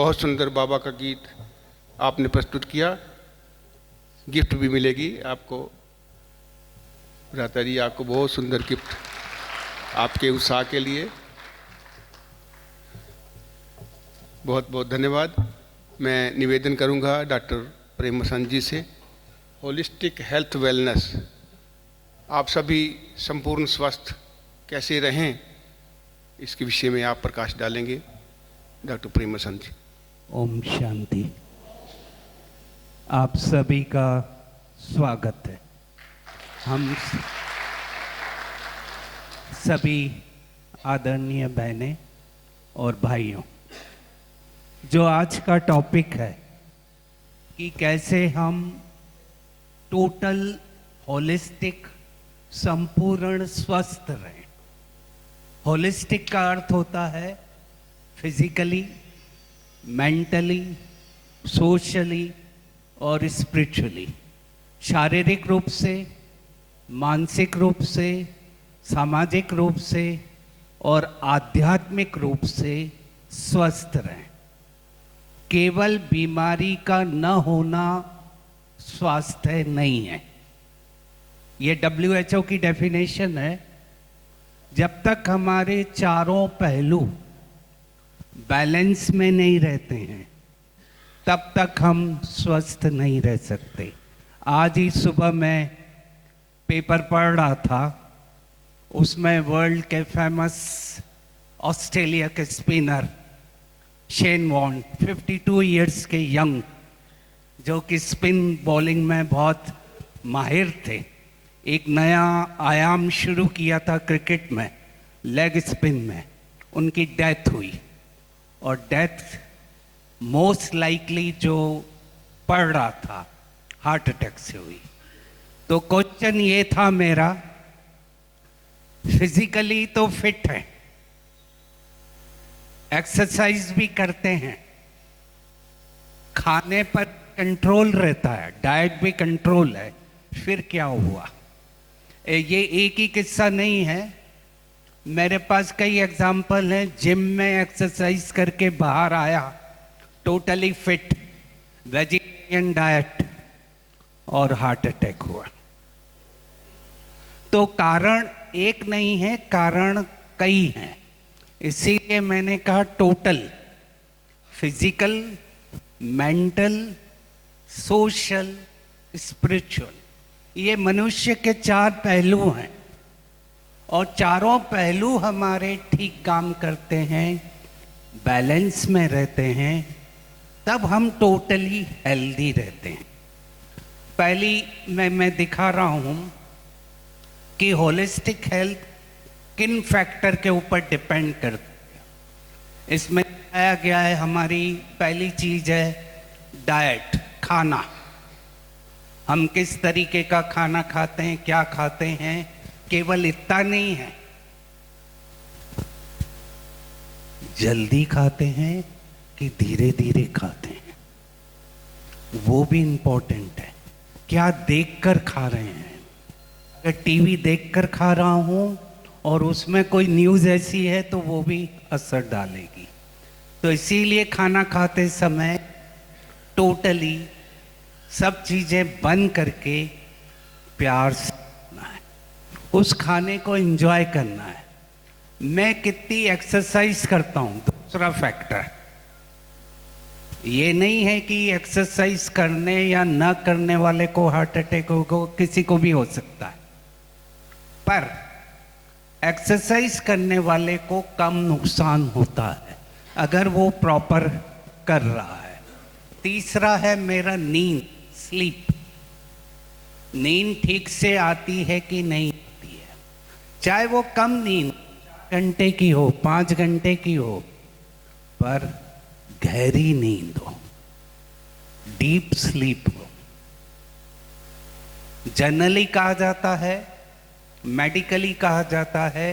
बहुत सुंदर बाबा का गीत आपने प्रस्तुत किया। गिफ्ट भी मिलेगी आपको। भ्राता जी, आपको बहुत सुंदर गिफ्ट आपके उत्साह के लिए बहुत बहुत धन्यवाद। मैं निवेदन करूंगा डॉक्टर प्रेम बसंत जी से, होलिस्टिक हेल्थ वेलनेस, आप सभी संपूर्ण स्वस्थ कैसे रहें, इसके विषय में आप प्रकाश डालेंगे। डॉक्टर प्रेम बसंत जी। ओम शांति। आप सभी का स्वागत है। हम सभी आदरणीय बहनें और भाइयों, जो आज का टॉपिक है कि कैसे हम टोटल होलिस्टिक संपूर्ण स्वस्थ रहें। होलिस्टिक का अर्थ होता है फिजिकली, मेंटली, सोशली और स्पिरिचुअली, शारीरिक रूप से, मानसिक रूप से, सामाजिक रूप से और आध्यात्मिक रूप से स्वस्थ रहें। केवल बीमारी का न होना स्वास्थ्य नहीं है। ये WHO की डेफिनेशन है। जब तक हमारे चारों पहलू बैलेंस में नहीं रहते हैं, तब तक हम स्वस्थ नहीं रह सकते। आज ही सुबह मैं पेपर पढ़ रहा था, उसमें वर्ल्ड के फेमस ऑस्ट्रेलिया के स्पिनर शेन वॉर्न, 52 इयर्स के यंग, जो कि स्पिन बॉलिंग में बहुत माहिर थे, एक नया आयाम शुरू किया था क्रिकेट में, लेग स्पिन में, उनकी डेथ हुई। और डेथ मोस्ट लाइकली जो पढ़ रहा था हार्ट अटैक से हुई। तो क्वेश्चन ये था मेरा, फिजिकली तो फिट है, एक्सरसाइज भी करते हैं, खाने पर कंट्रोल रहता है, डाइट भी कंट्रोल है, फिर क्या हुआ? ये एक ही किस्सा नहीं है, मेरे पास कई एग्जाम्पल हैं। जिम में एक्सरसाइज करके बाहर आया, टोटली फिट, वेजिटेरियन डाइट, और हार्ट अटैक हुआ। तो कारण एक नहीं है, कारण कई हैं। इसीलिए मैंने कहा total, physical, mental, social, spiritual, ये मनुष्य के 4 पहलू हैं। और चारों पहलू हमारे ठीक काम करते हैं, बैलेंस में रहते हैं, तब हम टोटली हेल्दी रहते हैं। पहली मैं दिखा रहा हूं कि होलिस्टिक हेल्थ किन फैक्टर के ऊपर डिपेंड करती है। इसमें बताया गया है, हमारी पहली चीज है डाइट, खाना। हम किस तरीके का खाना खाते हैं, क्या खाते हैं। केवल इतना नहीं है, जल्दी खाते हैं कि धीरे धीरे खाते हैं, वो भी इंपॉर्टेंट है। क्या देखकर खा रहे हैं? अगर टीवी देखकर खा रहा हूं और उसमें कोई न्यूज़ ऐसी है तो वो भी असर डालेगी। तो इसीलिए खाना खाते समय टोटली सब चीज़ें बंद करके प्यार से खाना है, उस खाने को एंजॉय करना है। मैं कितनी एक्सरसाइज करता हूँ, दूसरा फैक्टर। ये नहीं है कि एक्सरसाइज करने या ना करने वाले को हार्ट अटैक हो, किसी को भी हो सकता है, पर एक्सरसाइज करने वाले को कम नुकसान होता है अगर वो प्रॉपर कर रहा है। तीसरा है मेरा नींद, स्लीप। नींद ठीक से आती है कि नहीं आती है, चाहे वो कम नींद 4 घंटे की हो, 5 घंटे की हो, पर गहरी नींद हो, डीप स्लीप हो। जनरली कहा जाता है, मेडिकली कहा जाता है,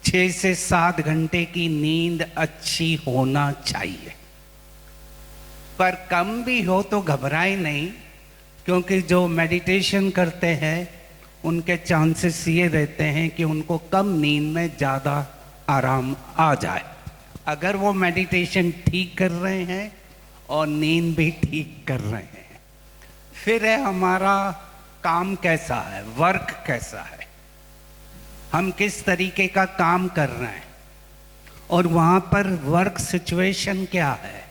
6 से 7 घंटे की नींद अच्छी होना चाहिए। पर कम भी हो तो घबराए नहीं, क्योंकि जो मेडिटेशन करते हैं उनके चांसेस ये रहते हैं कि उनको कम नींद में ज़्यादा आराम आ जाए। अगर वो मेडिटेशन ठीक कर रहे हैं और नींद भी ठीक कर रहे हैं। फिर है हमारा काम कैसा है, वर्क कैसा है, हम किस तरीके का काम कर रहे हैं और वहाँ पर वर्क सिचुएशन क्या है।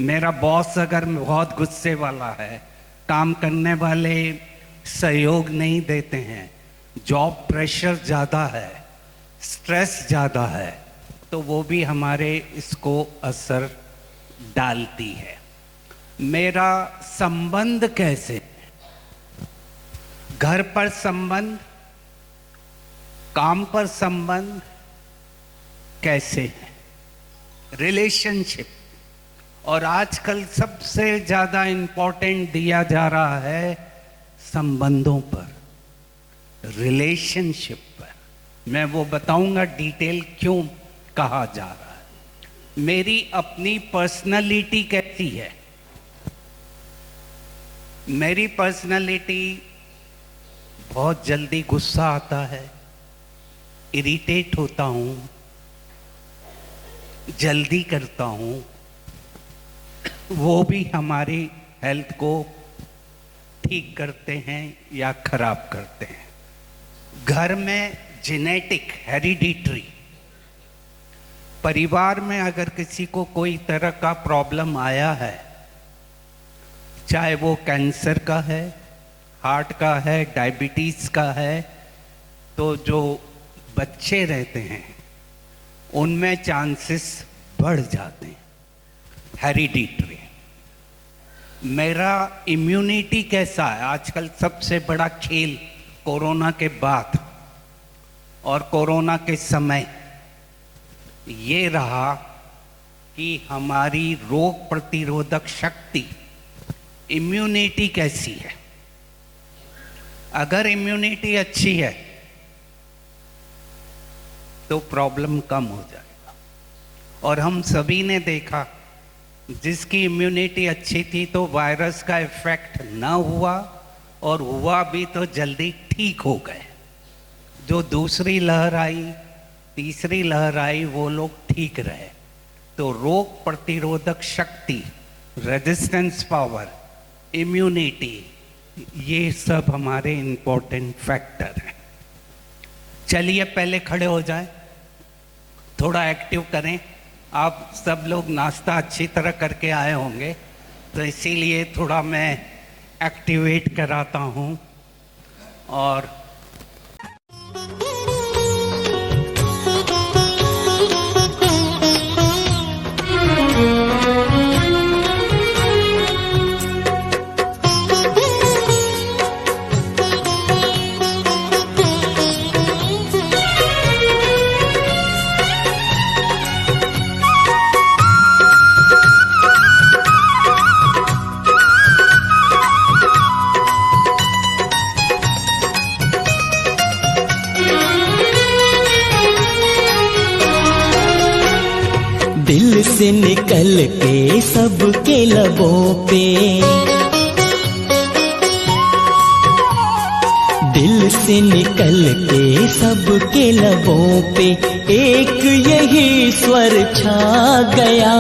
मेरा बॉस अगर बहुत गुस्से वाला है, काम करने वाले सहयोग नहीं देते हैं, जॉब प्रेशर ज़्यादा है, स्ट्रेस ज़्यादा है, तो वो भी हमारे इसको असर डालती है। मेरा संबंध कैसे, घर पर संबंध, काम पर संबंध कैसे है, रिलेशनशिप। और आजकल सबसे ज़्यादा इम्पोर्टेंट दिया जा रहा है संबंधों पर, रिलेशनशिप पर। मैं वो बताऊंगा डिटेल क्यों कहा जा रहा है। मेरी अपनी पर्सनालिटी कैसी है, मेरी पर्सनालिटी बहुत जल्दी गुस्सा आता है, इरिटेट होता हूँ, जल्दी करता हूँ, वो भी हमारी हेल्थ को ठीक करते हैं या खराब करते हैं। घर में जेनेटिक, हेरिडिटरी, परिवार में अगर किसी को कोई तरह का प्रॉब्लम आया है, चाहे वो कैंसर का है, हार्ट का है, डायबिटीज़ का है, तो जो बच्चे रहते हैं उनमें चांसेस बढ़ जाते हैं, हेरिडिटरी। मेरा इम्यूनिटी कैसा है, आजकल सबसे बड़ा खेल कोरोना के बाद और कोरोना के समय ये रहा कि हमारी रोग प्रतिरोधक शक्ति, इम्यूनिटी कैसी है। अगर इम्यूनिटी अच्छी है तो प्रॉब्लम कम हो जाएगा। और हम सभी ने देखा, जिसकी इम्यूनिटी अच्छी थी तो वायरस का इफेक्ट ना हुआ, और हुआ भी तो जल्दी ठीक हो गए। जो दूसरी लहर आई, तीसरी लहर आई, वो लोग ठीक रहे। तो रोग प्रतिरोधक शक्ति, रेजिस्टेंस पावर, इम्यूनिटी, ये सब हमारे इम्पोर्टेंट फैक्टर हैं। चलिए पहले खड़े हो जाएं, थोड़ा एक्टिव करें। आप सब लोग नाश्ता अच्छी तरह करके आए होंगे, तो इसीलिए थोड़ा मैं एक्टिवेट कराता हूँ। और दिल से निकल के सबके लबों पे, दिल से निकल के सबके लबों पे एक यही स्वर छा गया,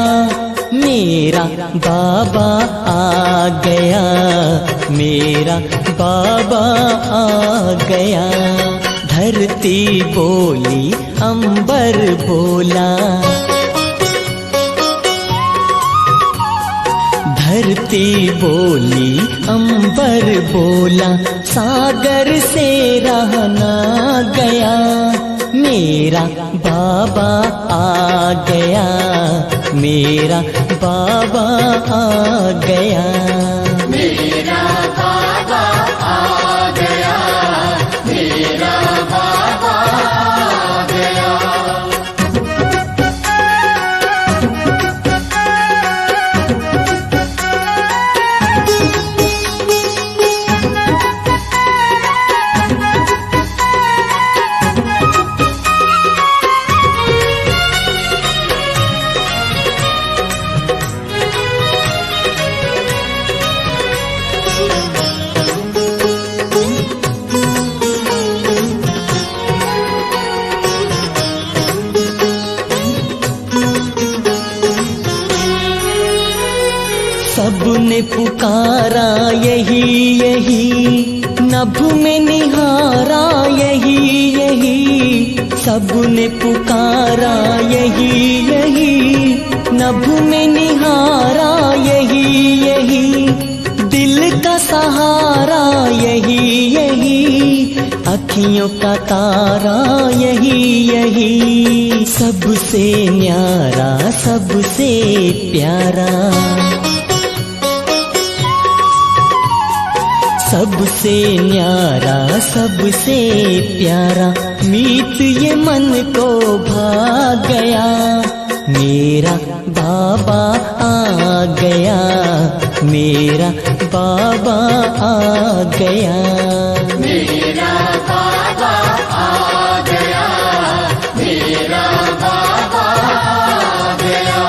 मेरा बाबा आ गया, मेरा बाबा आ गया। धरती बोली, अंबर बोला, धरती बोली, अंबर बोला, सागर से रहना गया, मेरा बाबा आ गया, मेरा बाबा आ गया। मेरा बाबा आ गया, मेरा बाबा आ गया। पुकारा यही यही, नभ में निहारा यही यही, सबने पुकारा यही यही, नभ में निहारा यही यही, दिल का सहारा यही यही, अखियों का तारा यही यही, सबसे न्यारा सबसे प्यारा, सबसे न्यारा सबसे प्यारा, मीत ये मन को भा गया, मेरा बाबा आ गया, मेरा बाबा आ गया, मेरा बाबा आ गया, मेरा बाबा आ गया।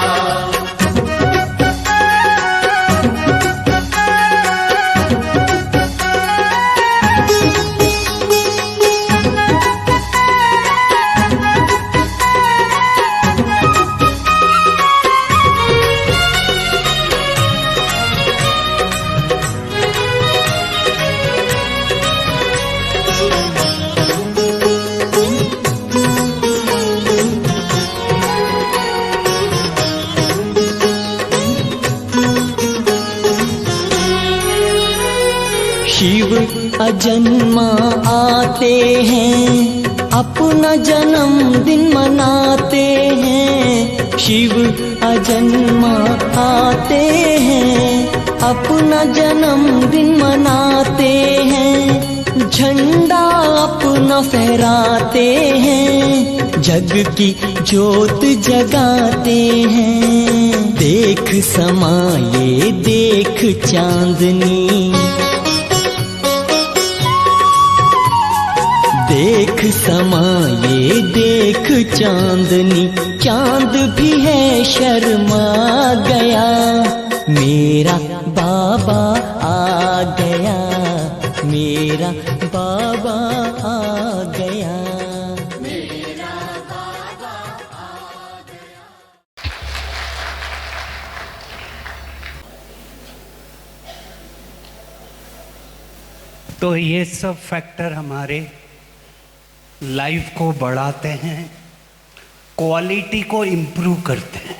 शिव अजन्मा आते हैं, अपना जन्मदिन मनाते हैं, शिव अजन्मा आते हैं, अपना जन्मदिन मनाते हैं, झंडा अपना फहराते हैं, जग की ज्योत जगाते हैं, देख समाये देख चांदनी, देख समाये देख चांदनी, चांद भी है शर्मा गया, मेरा बाबा आ गया, मेरा बाबा आ गया, मेरा बाबा आ गया। तो ये सब फैक्टर हमारे लाइफ को बढ़ाते हैं, क्वालिटी को इम्प्रूव करते हैं।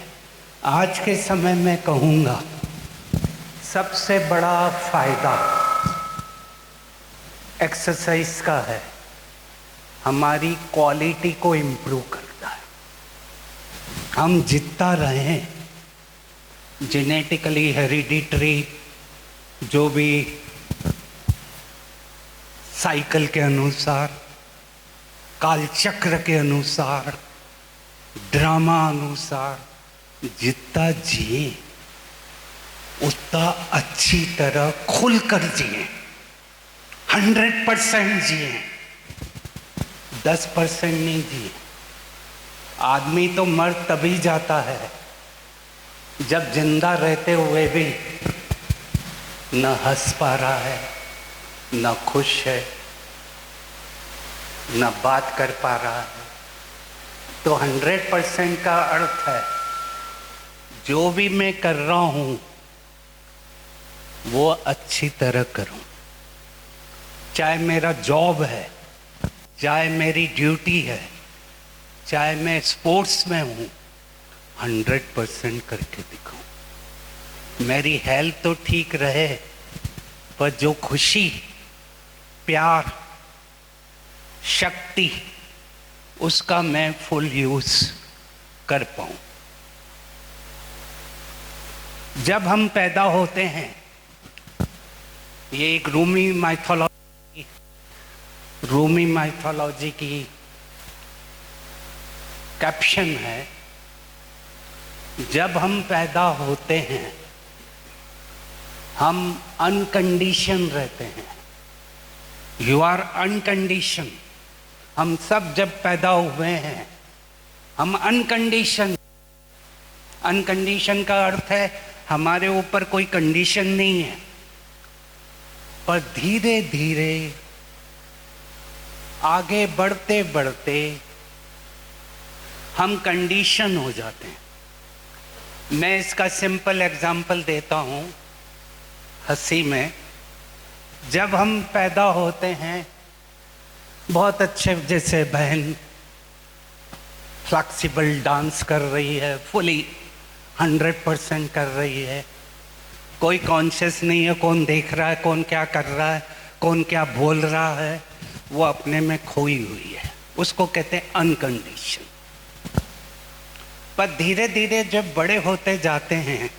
आज के समय में कहूँगा सबसे बड़ा फायदा एक्सरसाइज का है, हमारी क्वालिटी को इम्प्रूव करता है। हम जितना रहें जेनेटिकली हेरिडिटरी जो भी साइकिल के अनुसार, कालचक्र के अनुसार, ड्रामा अनुसार जितना जिए उतना अच्छी तरह खुलकर जिए, 100% जिए, 10% नहीं जिए। आदमी तो मर तभी जाता है जब जिंदा रहते हुए भी न हंस पा रहा है, न खुश है, न बात कर पा रहा है। तो 100% का अर्थ है जो भी मैं कर रहा हूं वो अच्छी तरह करूं, चाहे मेरा जॉब है, चाहे मेरी ड्यूटी है, चाहे मैं स्पोर्ट्स में हूं, 100% करके दिखाऊं। मेरी हेल्थ तो ठीक रहे पर जो खुशी, प्यार, शक्ति उसका मैं फुल यूज कर पाऊं। जब हम पैदा होते हैं, ये एक रूमी माइथोलॉजी की कैप्शन है। जब हम पैदा होते हैं हम अनकंडीशन रहते हैं। You are uncondition. हम सब जब पैदा हुए हैं हम अनकंडीशन। अनकंडीशन का अर्थ है हमारे ऊपर कोई कंडीशन नहीं है, पर धीरे धीरे आगे बढ़ते बढ़ते हम कंडीशन हो जाते हैं। मैं इसका सिंपल एग्जाम्पल देता हूं। हंसी में, जब हम पैदा होते हैं बहुत अच्छे, जैसे बहन फ्लेक्सिबल डांस कर रही है, फुली 100% कर रही है, कोई कॉन्शियस नहीं है कौन देख रहा है, कौन क्या कर रहा है, कौन क्या बोल रहा है, वो अपने में खोई हुई है, उसको कहते हैं अनकंडीशन। पर धीरे धीरे जब बड़े होते जाते हैं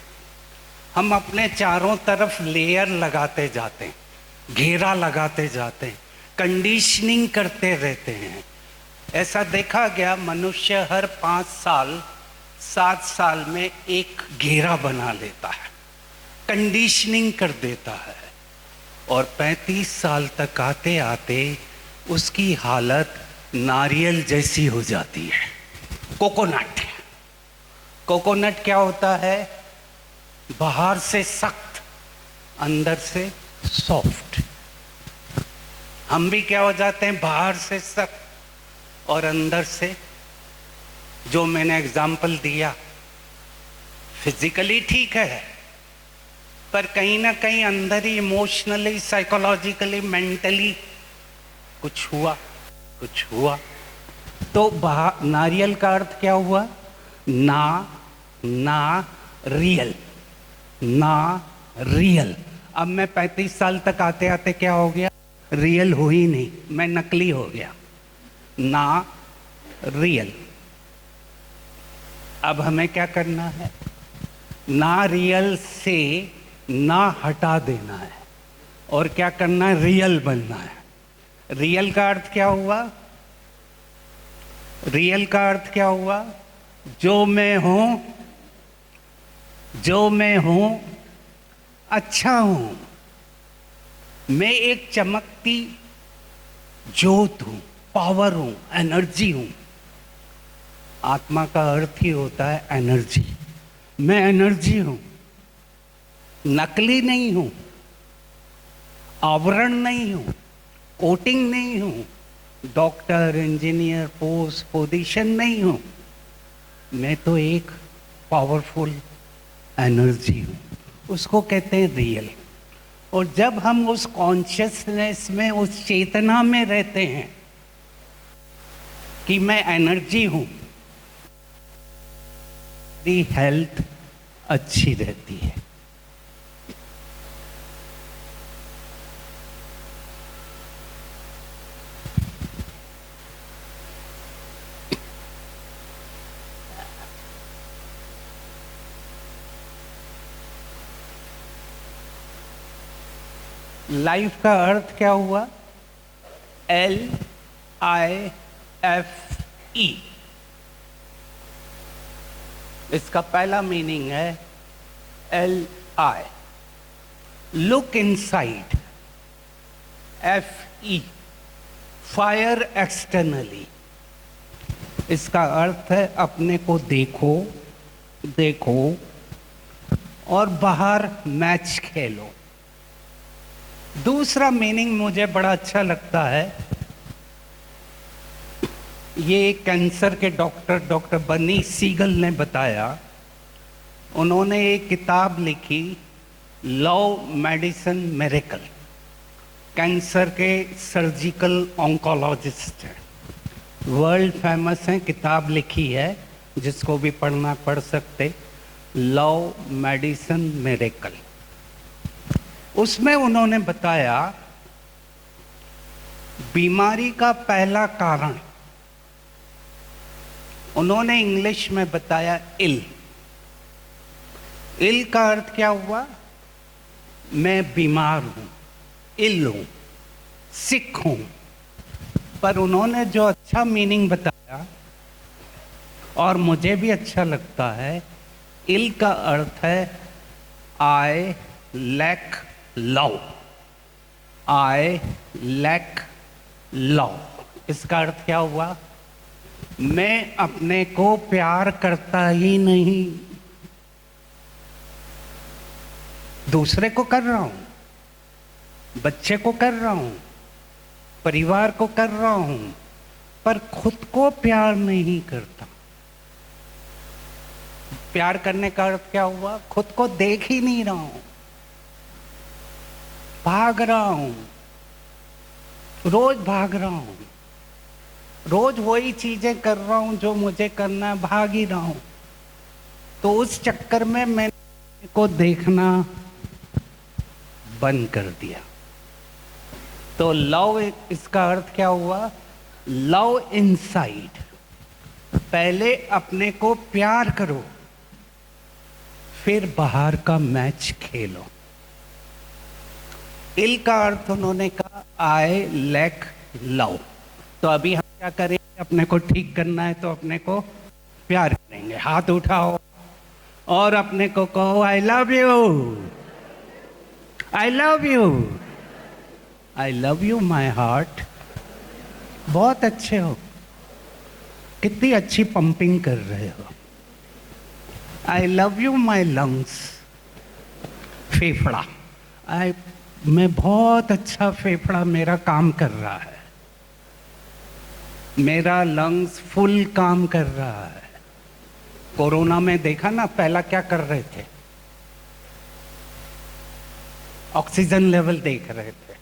हम अपने चारों तरफ लेयर लगाते जाते हैं, घेरा लगाते जाते हैं, कंडीशनिंग करते रहते हैं। ऐसा देखा गया मनुष्य हर 5 साल 7 साल में एक घेरा बना लेता है, कंडीशनिंग कर देता है, और 35 साल तक आते आते उसकी हालत नारियल जैसी हो जाती है। कोकोनट, कोकोनट क्या होता है? बाहर से सख्त, अंदर से सॉफ्ट। हम भी क्या हो जाते हैं? बाहर से सख्त और अंदर से, जो मैंने एग्जाम्पल दिया, फिजिकली ठीक है पर कहीं ना कहीं अंदर ही इमोशनली, साइकोलॉजिकली, मेंटली कुछ हुआ। तो नारियल का अर्थ क्या हुआ? ना रियल। अब मैं 35 साल तक आते आते क्या हो गया? रियल हो ही नहीं, मैं नकली हो गया, ना रियल। अब हमें क्या करना है? ना रियल से ना हटा देना है और क्या करना है? रियल बनना है। रियल का अर्थ क्या हुआ? रियल का अर्थ क्या हुआ? जो मैं हूं अच्छा हूं, मैं एक चमकती ज्योत हूं, पावर हूं, एनर्जी हूं। आत्मा का अर्थ ही होता है एनर्जी। मैं एनर्जी हूं, नकली नहीं हूं, आवरण नहीं हूं, कोटिंग नहीं हूं, डॉक्टर, इंजीनियर, पोस्ट, पोजीशन नहीं हूं। मैं तो एक पावरफुल एनर्जी हूं, उसको कहते हैं रियल। और जब हम उस कॉन्शियसनेस में, उस चेतना में रहते हैं कि मैं एनर्जी हूं, मेरी हेल्थ अच्छी रहती है। लाइफ का अर्थ क्या हुआ? LIFE। इसका पहला मीनिंग है LI, look inside. FE, fire externally. इसका अर्थ है अपने को देखो और बाहर मैच खेलो। दूसरा मीनिंग मुझे बड़ा अच्छा लगता है, ये कैंसर के डॉक्टर बनी सीगल ने बताया। उन्होंने एक किताब लिखी, लव मेडिसिन मिरेकल। कैंसर के सर्जिकल ऑन्कोलॉजिस्ट हैं, वर्ल्ड फेमस हैं, किताब लिखी है, जिसको भी पढ़ना पढ़ सकते, लव मेडिसिन मिरेकल। उसमें उन्होंने बताया बीमारी का पहला कारण, उन्होंने इंग्लिश में बताया इल का अर्थ क्या हुआ? मैं बीमार हूं, इल हूं, सिक हूं। पर उन्होंने जो अच्छा मीनिंग बताया और मुझे भी अच्छा लगता है, इल का अर्थ है I lack love. I lack love, इसका अर्थ क्या हुआ? मैं अपने को प्यार करता ही नहीं, दूसरे को कर रहा हूं, बच्चे को कर रहा हूं, परिवार को कर रहा हूं, पर खुद को प्यार नहीं करता। प्यार करने का अर्थ क्या हुआ? खुद को देख ही नहीं रहा हूं, भाग रहा हूं, रोज भाग रहा हूं, रोज वही चीजें कर रहा हूं जो मुझे करना है, भाग ही रहा हूं। तो उस चक्कर में मैंने को देखना बंद कर दिया। तो लव, इसका अर्थ क्या हुआ? Love inside. पहले अपने को प्यार करो, फिर बाहर का मैच खेलो। इल का अर्थ उन्होंने कहा आई लैक लव। तो अभी हम क्या करेंगे? अपने को ठीक करना है तो अपने को प्यार करेंगे। हाथ उठाओ और अपने को कहो I love you, I love you, I love you my heart. बहुत अच्छे हो, कितनी अच्छी पंपिंग कर रहे हो। I love you my lungs, फेफड़ा, मैं बहुत अच्छा फेफड़ा मेरा काम कर रहा है, मेरा लंग्स फुल काम कर रहा है। कोरोना में देखा ना, पहला क्या कर रहे थे? ऑक्सीजन लेवल देख रहे थे,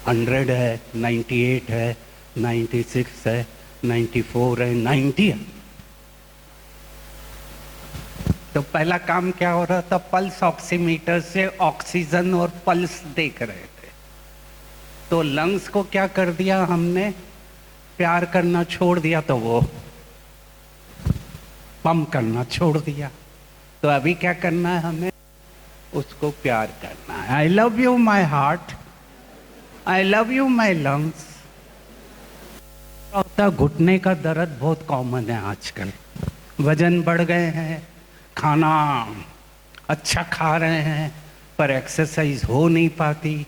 100 है, 98 है, 96 है, 94 है, 90 है। तो पहला काम क्या हो रहा था? पल्स ऑक्सीमीटर से ऑक्सीजन और पल्स देख रहे थे। तो लंग्स को क्या कर दिया हमने? प्यार करना छोड़ दिया, तो वो पंप करना छोड़ दिया। तो अभी क्या करना है हमें? उसको प्यार करना है। I love you my heart, I love you my lungs. होता घुटने का दर्द बहुत कॉमन है आजकल, वजन बढ़ गए हैं, खाना अच्छा खा रहे हैं पर एक्सरसाइज हो नहीं पाती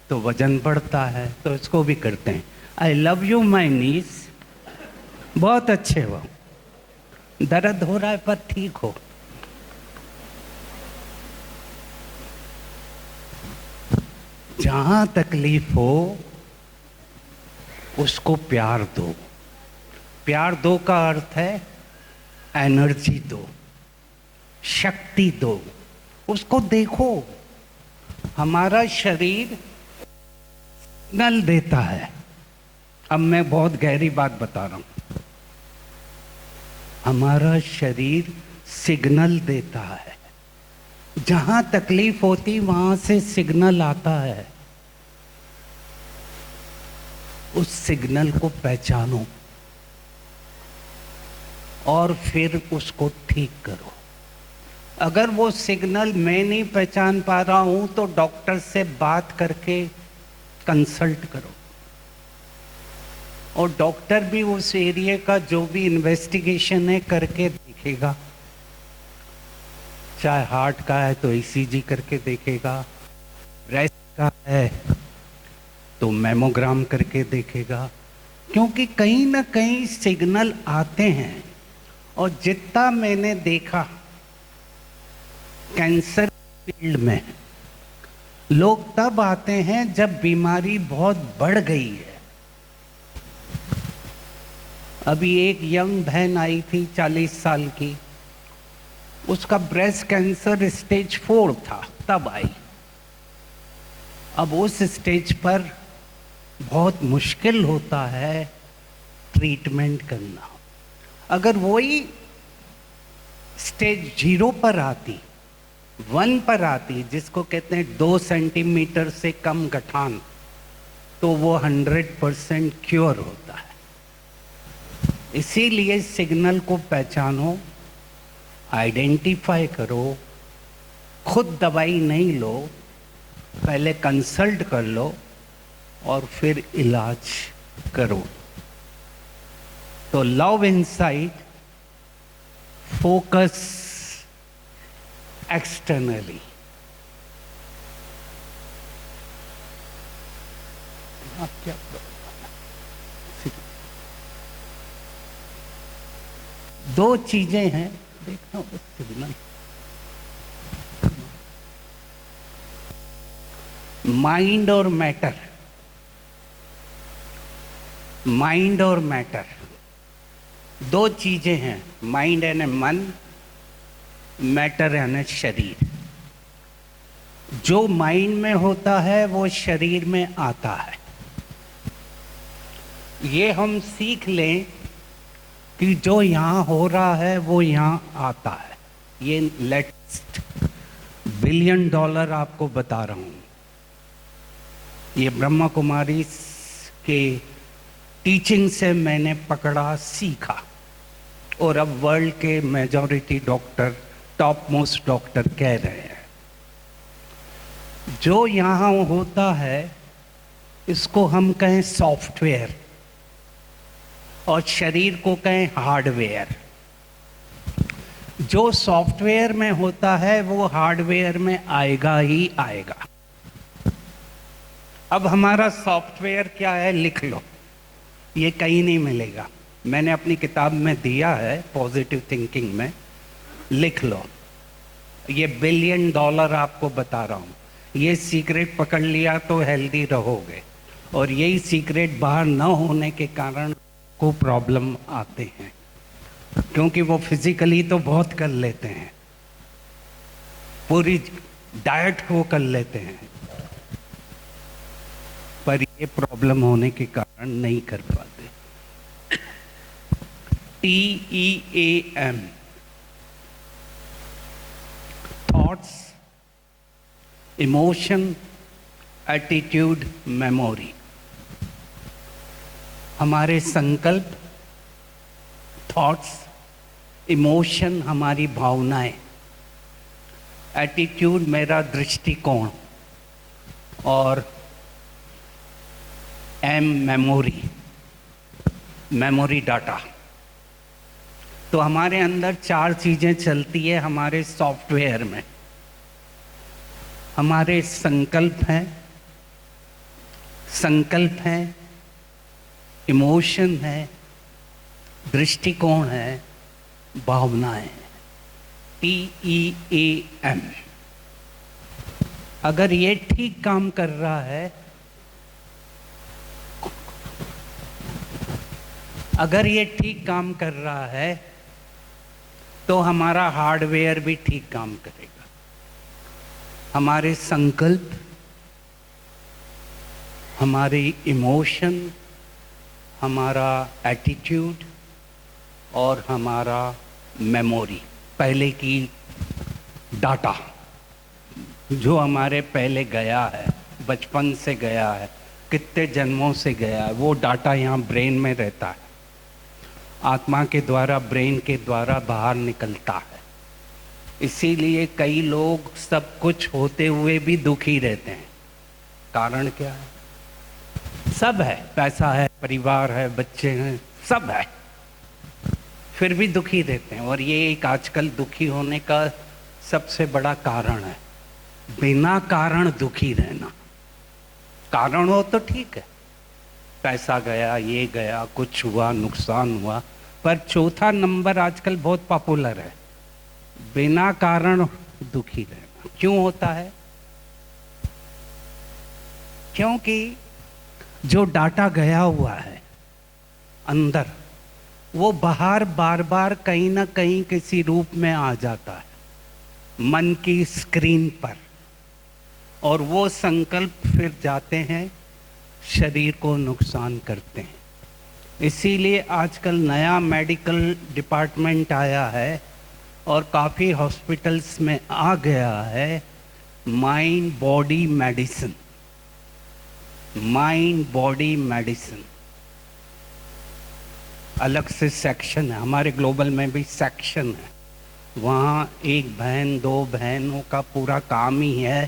तो वजन बढ़ता है। तो इसको भी करते हैं। आई लव यू माई नीस। बहुत अच्छे हो, दर्द हो रहा है पर ठीक हो। जहां तकलीफ हो उसको प्यार दो। प्यार दो का अर्थ है एनर्जी दो, शक्ति दो, उसको देखो। हमारा शरीर सिग्नल देता है। अब मैं बहुत गहरी बात बता रहा हूं। हमारा शरीर सिग्नल देता है, जहां तकलीफ होती वहां से सिग्नल आता है। उस सिग्नल को पहचानो और फिर उसको ठीक करो। अगर वो सिग्नल मैं नहीं पहचान पा रहा हूं तो डॉक्टर से बात करके कंसल्ट करो। और डॉक्टर भी उस एरिया का जो भी इन्वेस्टिगेशन है करके देखेगा। चाहे हार्ट का है तो ईसीजी करके देखेगा, ब्रेस्ट का है तो मैमोग्राम करके देखेगा। क्योंकि कहीं ना कहीं सिग्नल आते हैं। और जितना मैंने देखा कैंसर फील्ड में, लोग तब आते हैं जब बीमारी बहुत बढ़ गई है। अभी एक यंग बहन आई थी 40 साल की, उसका ब्रेस्ट कैंसर स्टेज 4 था, तब आई। अब उस स्टेज पर बहुत मुश्किल होता है ट्रीटमेंट करना। अगर वही स्टेज 0 पर आती, 1 पर आती, जिसको कहते हैं 2 सेंटीमीटर से कम गठान, तो वो 100% क्योर होता है। इसीलिए सिग्नल को पहचानो, आइडेंटिफाई करो, खुद दवाई नहीं लो, पहले कंसल्ट कर लो और फिर इलाज करो। तो लव इनसाइड, फोकस एक्सटर्नली। आप क्या दो चीजें हैं, देखना सिग्नल। माइंड और मैटर, माइंड और मैटर दो चीजें हैं। माइंड यानी मन, मैटर यानी शरीर। जो माइंड में होता है वो शरीर में आता है। ये हम सीख लें कि जो यहाँ हो रहा है वो यहाँ आता है। ये लेटेस्ट $1 बिलियन आपको बता रहा हूँ। ये ब्रह्मा कुमारी के टीचिंग से मैंने पकड़ा, सीखा, और अब वर्ल्ड के majority doctor, top most doctor कह रहे हैं जो यहाँ होता है इसको हम कहें सॉफ्टवेयर और शरीर को कहें हार्डवेयर। जो सॉफ्टवेयर में होता है वो हार्डवेयर में आएगा ही आएगा। अब हमारा सॉफ्टवेयर क्या है, लिख लो, ये कहीं नहीं मिलेगा। मैंने अपनी किताब में दिया है, पॉजिटिव थिंकिंग में, लिख लो। ये $1 बिलियन आपको बता रहा हूँ। ये सीक्रेट पकड़ लिया तो हेल्दी रहोगे, और यही सीक्रेट बाहर न होने के कारण को प्रॉब्लम आते हैं, क्योंकि वो फिजिकली तो बहुत कर लेते हैं, पूरी डाइट वो कर लेते हैं, पर ये प्रॉब्लम होने के कारण नहीं कर पाते। TEAM, thoughts, emotion, attitude, memory. हमारे संकल्प, थॉट्स, इमोशन हमारी भावनाएं, एटीट्यूड मेरा दृष्टिकोण, और एम मेमोरी, मेमोरी डाटा। तो हमारे अंदर 4 चीज़ें चलती है हमारे सॉफ्टवेयर में। हमारे संकल्प हैं, इमोशन है, दृष्टिकोण है, भावनाएं। TEAM। अगर ये ठीक काम कर रहा है, अगर ये ठीक काम कर रहा है तो हमारा हार्डवेयर भी ठीक काम करेगा। हमारे संकल्प, हमारी इमोशन, हमारा एटीट्यूड और हमारा मेमोरी, पहले की डाटा जो हमारे पहले गया है, बचपन से गया है, कितने जन्मों से गया है, वो डाटा यहाँ ब्रेन में रहता है, आत्मा के द्वारा, ब्रेन के द्वारा बाहर निकलता है। इसीलिए कई लोग सब कुछ होते हुए भी दुखी रहते हैं। कारण क्या है? सब है, पैसा है, परिवार है, बच्चे हैं, सब है, फिर भी दुखी रहते हैं। और ये एक आजकल दुखी होने का सबसे बड़ा कारण है, बिना कारण दुखी रहना। कारण हो तो ठीक है, पैसा गया, ये गया, कुछ हुआ, नुकसान हुआ, पर चौथा नंबर आजकल बहुत पॉपुलर है, बिना कारण दुखी रहना। क्यों होता है? क्योंकि जो डाटा गया हुआ है अंदर, वो बाहर बार बार कहीं ना कहीं किसी रूप में आ जाता है मन की स्क्रीन पर, और वो संकल्प फिर जाते हैं, शरीर को नुकसान करते हैं। इसीलिए आजकल नया मेडिकल डिपार्टमेंट आया है और काफ़ी हॉस्पिटल्स में आ गया है, mind body medicine. Mind body medicine अलग से सेक्शन है, हमारे ग्लोबल में भी सेक्शन है। वहाँ 1 बहन 2 बहनों का पूरा काम ही है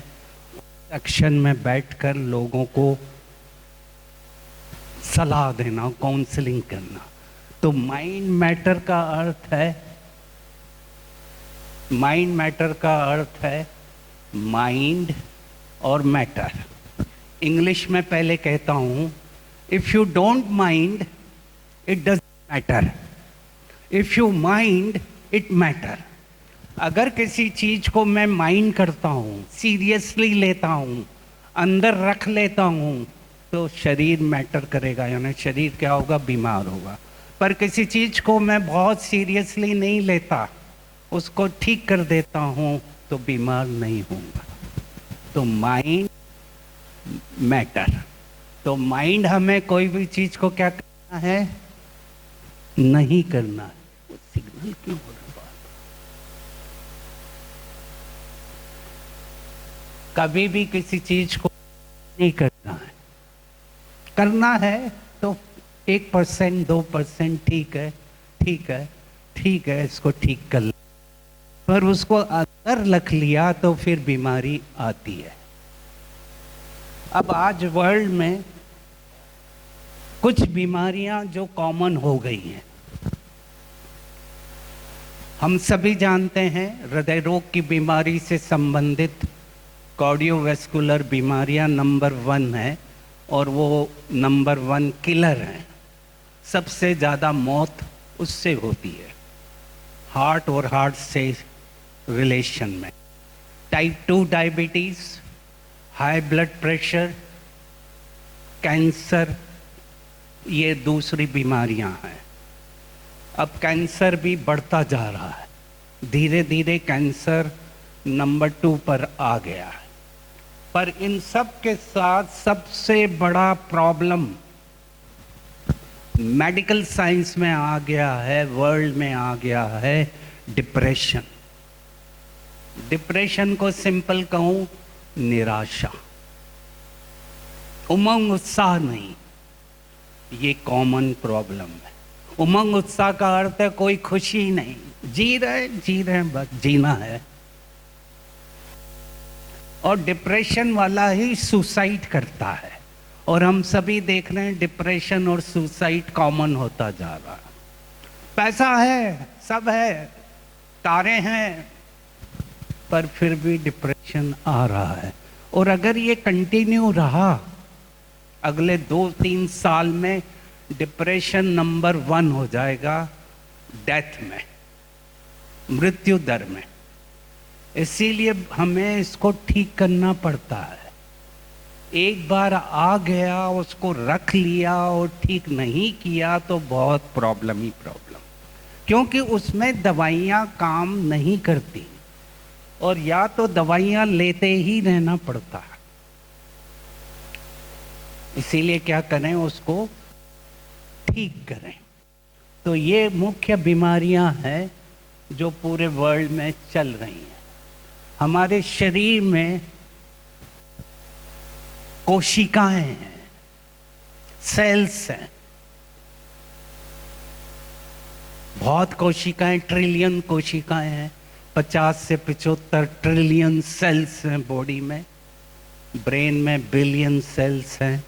सेक्शन में बैठकर लोगों को सलाह देना, काउंसलिंग करना। तो माइंड मैटर का अर्थ है, माइंड मैटर का अर्थ है माइंड और मैटर। इंग्लिश में पहले कहता हूँ, if you don't mind it does matter, if you mind it matter. अगर किसी चीज को मैं माइंड करता हूँ, सीरियसली लेता हूँ, अंदर रख लेता हूँ, तो शरीर मैटर करेगा, यानी शरीर क्या होगा? बीमार होगा। पर किसी चीज को मैं बहुत सीरियसली नहीं लेता, उसको ठीक कर देता हूँ, तो बीमार नहीं होऊंगा। तो माइंड मैटर। तो माइंड हमें कोई भी चीज को क्या करना है, नहीं करना है। वो सिग्नल क्यों हो रहा है बार-बार? कभी भी किसी चीज को नहीं करना है। करना है तो 1% 2% ठीक है, ठीक है, ठीक है, इसको ठीक कर ले। पर उसको अगर रख लिया तो फिर बीमारी आती है। अब आज वर्ल्ड में कुछ बीमारियां जो कॉमन हो गई हैं, हम सभी जानते हैं हृदय रोग की बीमारी से संबंधित कार्डियोवैस्कुलर बीमारियां नंबर 1 है और वो नंबर 1 किलर है। सबसे ज़्यादा मौत उससे होती है, हार्ट और हार्ट से रिलेशन में। Type 2 diabetes, high blood pressure, cancer, ये दूसरी बीमारियां हैं। अब कैंसर भी बढ़ता जा रहा है, धीरे धीरे कैंसर नंबर 2 पर आ गया है। पर इन सब के साथ सबसे बड़ा प्रॉब्लम मेडिकल साइंस में आ गया है, वर्ल्ड में आ गया है, डिप्रेशन। डिप्रेशन को सिंपल कहूं, निराशा, उमंग उत्साह नहीं, ये कॉमन प्रॉब्लम है। उमंग उत्साह का अर्थ है कोई खुशी नहीं, जी रहे बस जीना है। और डिप्रेशन वाला ही सुसाइड करता है, और हम सभी देख रहे हैं डिप्रेशन और सुसाइड कॉमन होता जा रहा है। पैसा है, सब है, कारें हैं, पर फिर भी डिप्रेशन आ रहा है। और अगर ये कंटिन्यू रहा, अगले 2-3 साल में डिप्रेशन नंबर 1 हो जाएगा डेथ में, मृत्यु दर में। इसीलिए हमें इसको ठीक करना पड़ता है। एक बार आ गया, उसको रख लिया और ठीक नहीं किया तो बहुत प्रॉब्लम ही प्रॉब्लम, क्योंकि उसमें दवाइयाँ काम नहीं करती, और या तो दवाइयाँ लेते ही रहना पड़ता है। इसीलिए क्या करें, उसको ठीक करें। तो ये मुख्य बीमारियां हैं जो पूरे वर्ल्ड में चल रही हैं। हमारे शरीर में कोशिकाएं हैं, सेल्स हैं, बहुत कोशिकाएं, ट्रिलियन कोशिकाएं हैं, 50 से 75 ट्रिलियन सेल्स हैं बॉडी में। ब्रेन में बिलियन सेल्स हैं,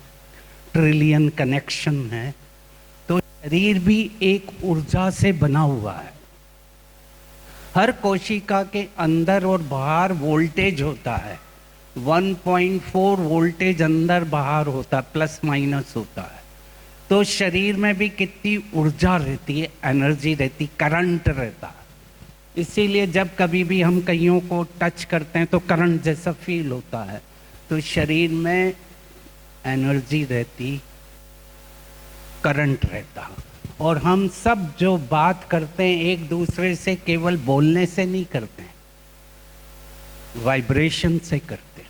ट्रिलियन कनेक्शन है। तो शरीर भी एक ऊर्जा से बना हुआ है। हर कोशिका के अंदर और बाहर वोल्टेज होता है, 1.4 वोल्टेज अंदर बाहर होता है, प्लस माइनस होता है। तो शरीर में भी कितनी ऊर्जा रहती है, एनर्जी रहती, करंट रहता है। इसीलिए जब कभी भी हम कईयों को टच करते हैं तो करंट जैसा फील होता है। तो शरीर में एनर्जी रहती, करंट रहता। और हम सब जो बात करते हैं एक दूसरे से केवल बोलने से नहीं करते हैं, वाइब्रेशन से करते हैं।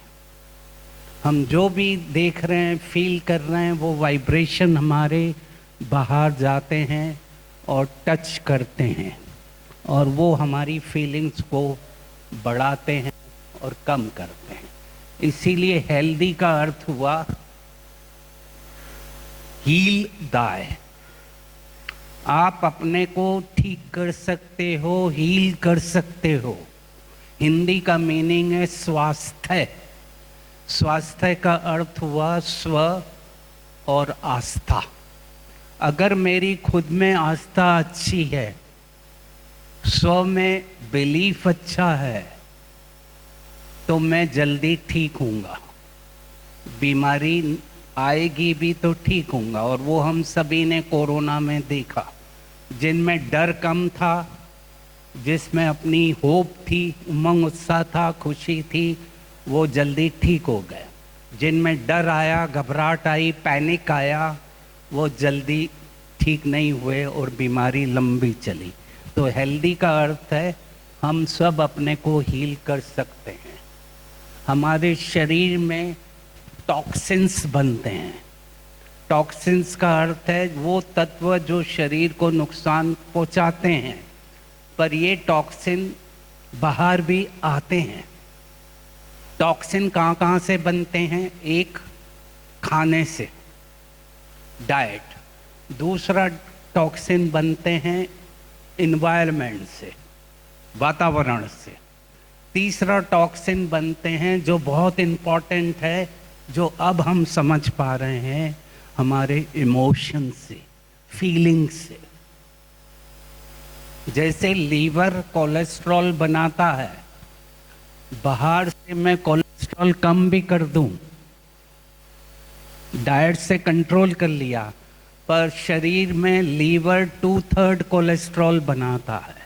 हम जो भी देख रहे हैं, फील कर रहे हैं, वो वाइब्रेशन हमारे बाहर जाते हैं और टच करते हैं, और वो हमारी फीलिंग्स को बढ़ाते हैं और कम करते हैं। इसीलिए हेल्दी का अर्थ हुआ हील दाय। आप अपने को ठीक कर सकते हो, हील कर सकते हो। हिंदी का मीनिंग है स्वास्थ्य। स्वास्थ्य का अर्थ हुआ स्व और आस्था। अगर मेरी खुद में आस्था अच्छी है, स्व में बिलीफ अच्छा है, तो मैं जल्दी ठीक हूँगा। बीमारी आएगी भी तो ठीक हूँगा। और वो हम सभी ने कोरोना में देखा, जिनमें डर कम था, जिसमें अपनी होप थी, उमंग उत्साह था, खुशी थी, वो जल्दी ठीक हो गए। जिनमें डर आया, घबराहट आई, पैनिक आया, वो जल्दी ठीक नहीं हुए और बीमारी लंबी चली। तो हेल्दी का अर्थ है हम सब अपने को हील कर सकते हैं। हमारे शरीर में टॉक्सिन्स बनते हैं। टॉक्सिन्स का अर्थ है वो तत्व जो शरीर को नुकसान पहुंचाते हैं, पर ये टॉक्सिन बाहर भी आते हैं। टॉक्सिन कहाँ कहाँ से बनते हैं? एक, खाने से, डाइट। दूसरा टॉक्सिन बनते हैं इन्वायरमेंट से, वातावरण से। तीसरा टॉक्सिन बनते हैं जो बहुत इम्पोर्टेंट है, जो अब हम समझ पा रहे हैं, हमारे इमोशन से, फीलिंग से। जैसे लीवर कोलेस्ट्रॉल बनाता है, बाहर से मैं कोलेस्ट्रॉल कम भी कर दूं, डाइट से कंट्रोल कर लिया, पर शरीर में लीवर 2/3 कोलेस्ट्रॉल बनाता है।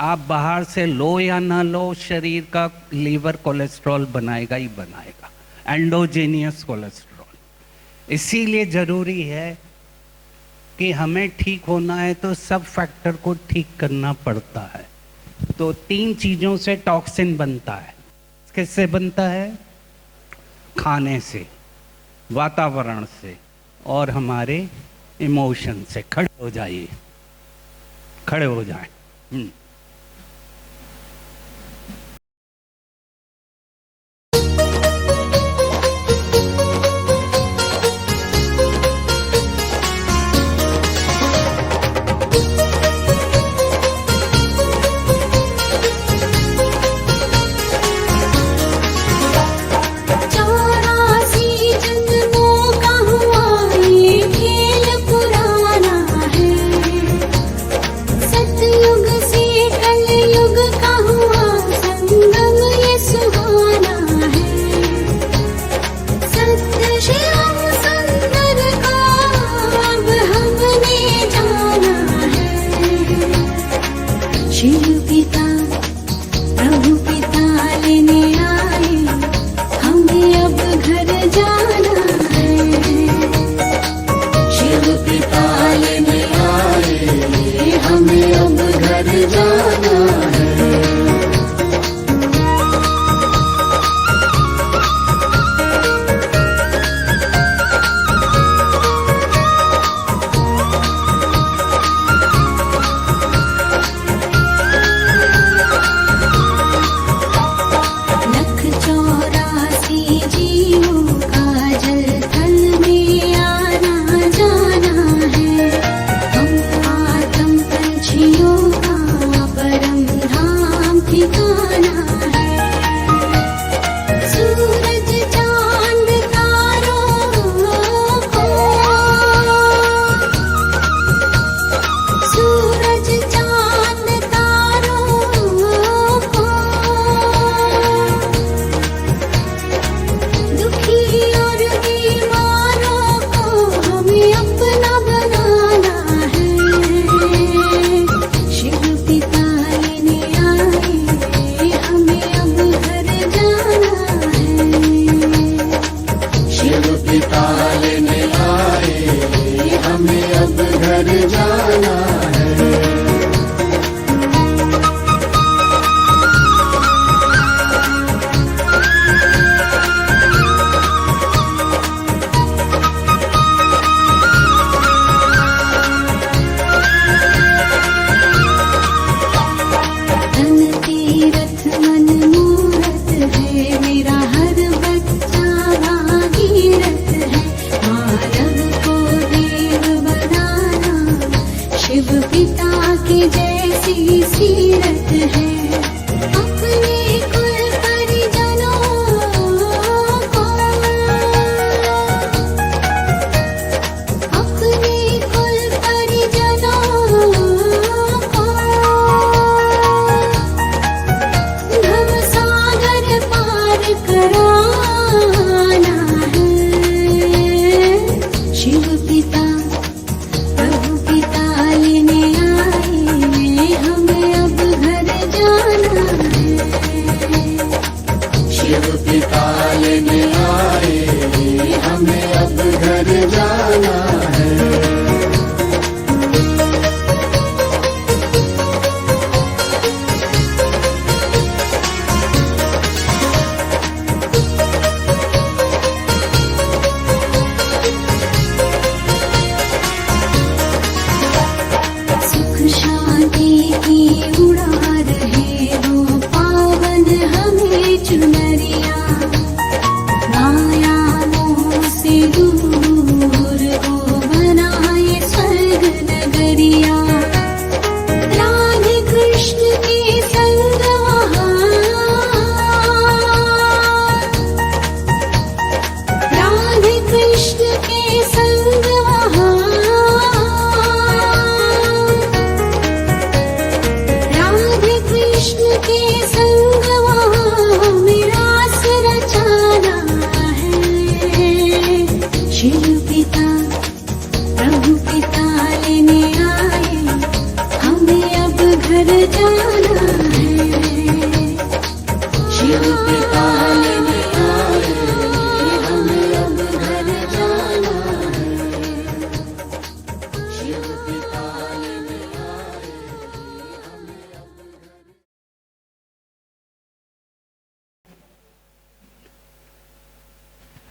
आप बाहर से लो या ना लो, शरीर का लीवर कोलेस्ट्रॉल बनाएगा ही बनाएगा, एंडोजेनियस कोलेस्ट्रॉल। इसीलिए जरूरी है कि हमें ठीक होना है तो सब फैक्टर को ठीक करना पड़ता है। तो 3 चीज़ों से टॉक्सिन बनता है। किससे बनता है? खाने से, वातावरण से और हमारे इमोशन से। खड़े हो जाइए, खड़े हो जाएं। सतयुग से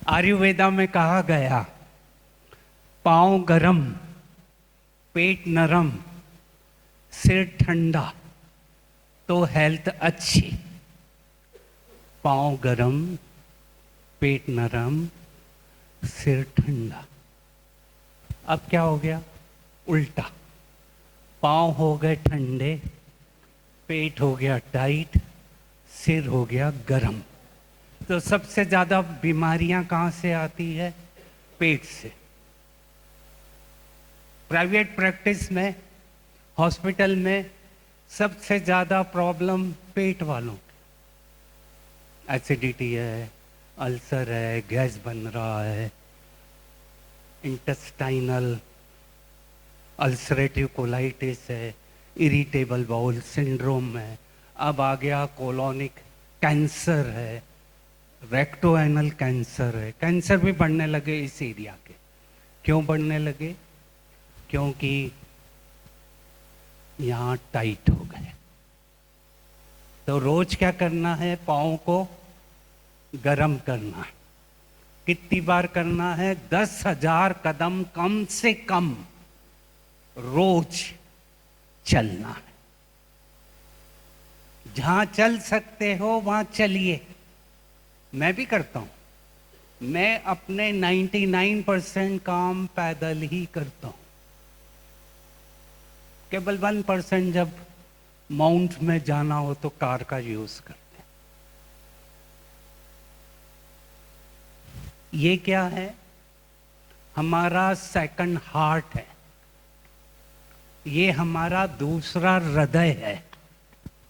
आयुर्वेदा में कहा गया, पाँव गरम, पेट नरम, सिर ठंडा तो हेल्थ अच्छी। पाँव गरम, पेट नरम, सिर ठंडा। अब क्या हो गया? उल्टा। पाँव हो गए ठंडे, पेट हो गया टाइट, सिर हो गया गरम। तो सबसे ज़्यादा बीमारियां कहाँ से आती है? पेट से। प्राइवेट प्रैक्टिस में, हॉस्पिटल में सबसे ज़्यादा प्रॉब्लम पेट वालों की। एसिडिटी है, अल्सर है, गैस बन रहा है, इंटेस्टाइनल अल्सरेटिव कोलाइटिस है, इरिटेबल बाउल सिंड्रोम है, अब आ गया कोलोनिक कैंसर है, रेक्टोएनल कैंसर है। कैंसर भी बढ़ने लगे इस एरिया के। क्यों बढ़ने लगे? क्योंकि यहाँ टाइट हो गए। तो रोज क्या करना है? पाँव को गरम करना है। कितनी बार करना है? 10,000 कदम कम से कम रोज चलना है। जहां चल सकते हो वहां चलिए। मैं भी करता हूं। मैं अपने 99% काम पैदल ही करता हूं। केवल 1% जब माउंट में जाना हो तो कार का यूज करते हैं। ये क्या है? हमारा सेकंड हार्ट है। ये हमारा दूसरा हृदय है।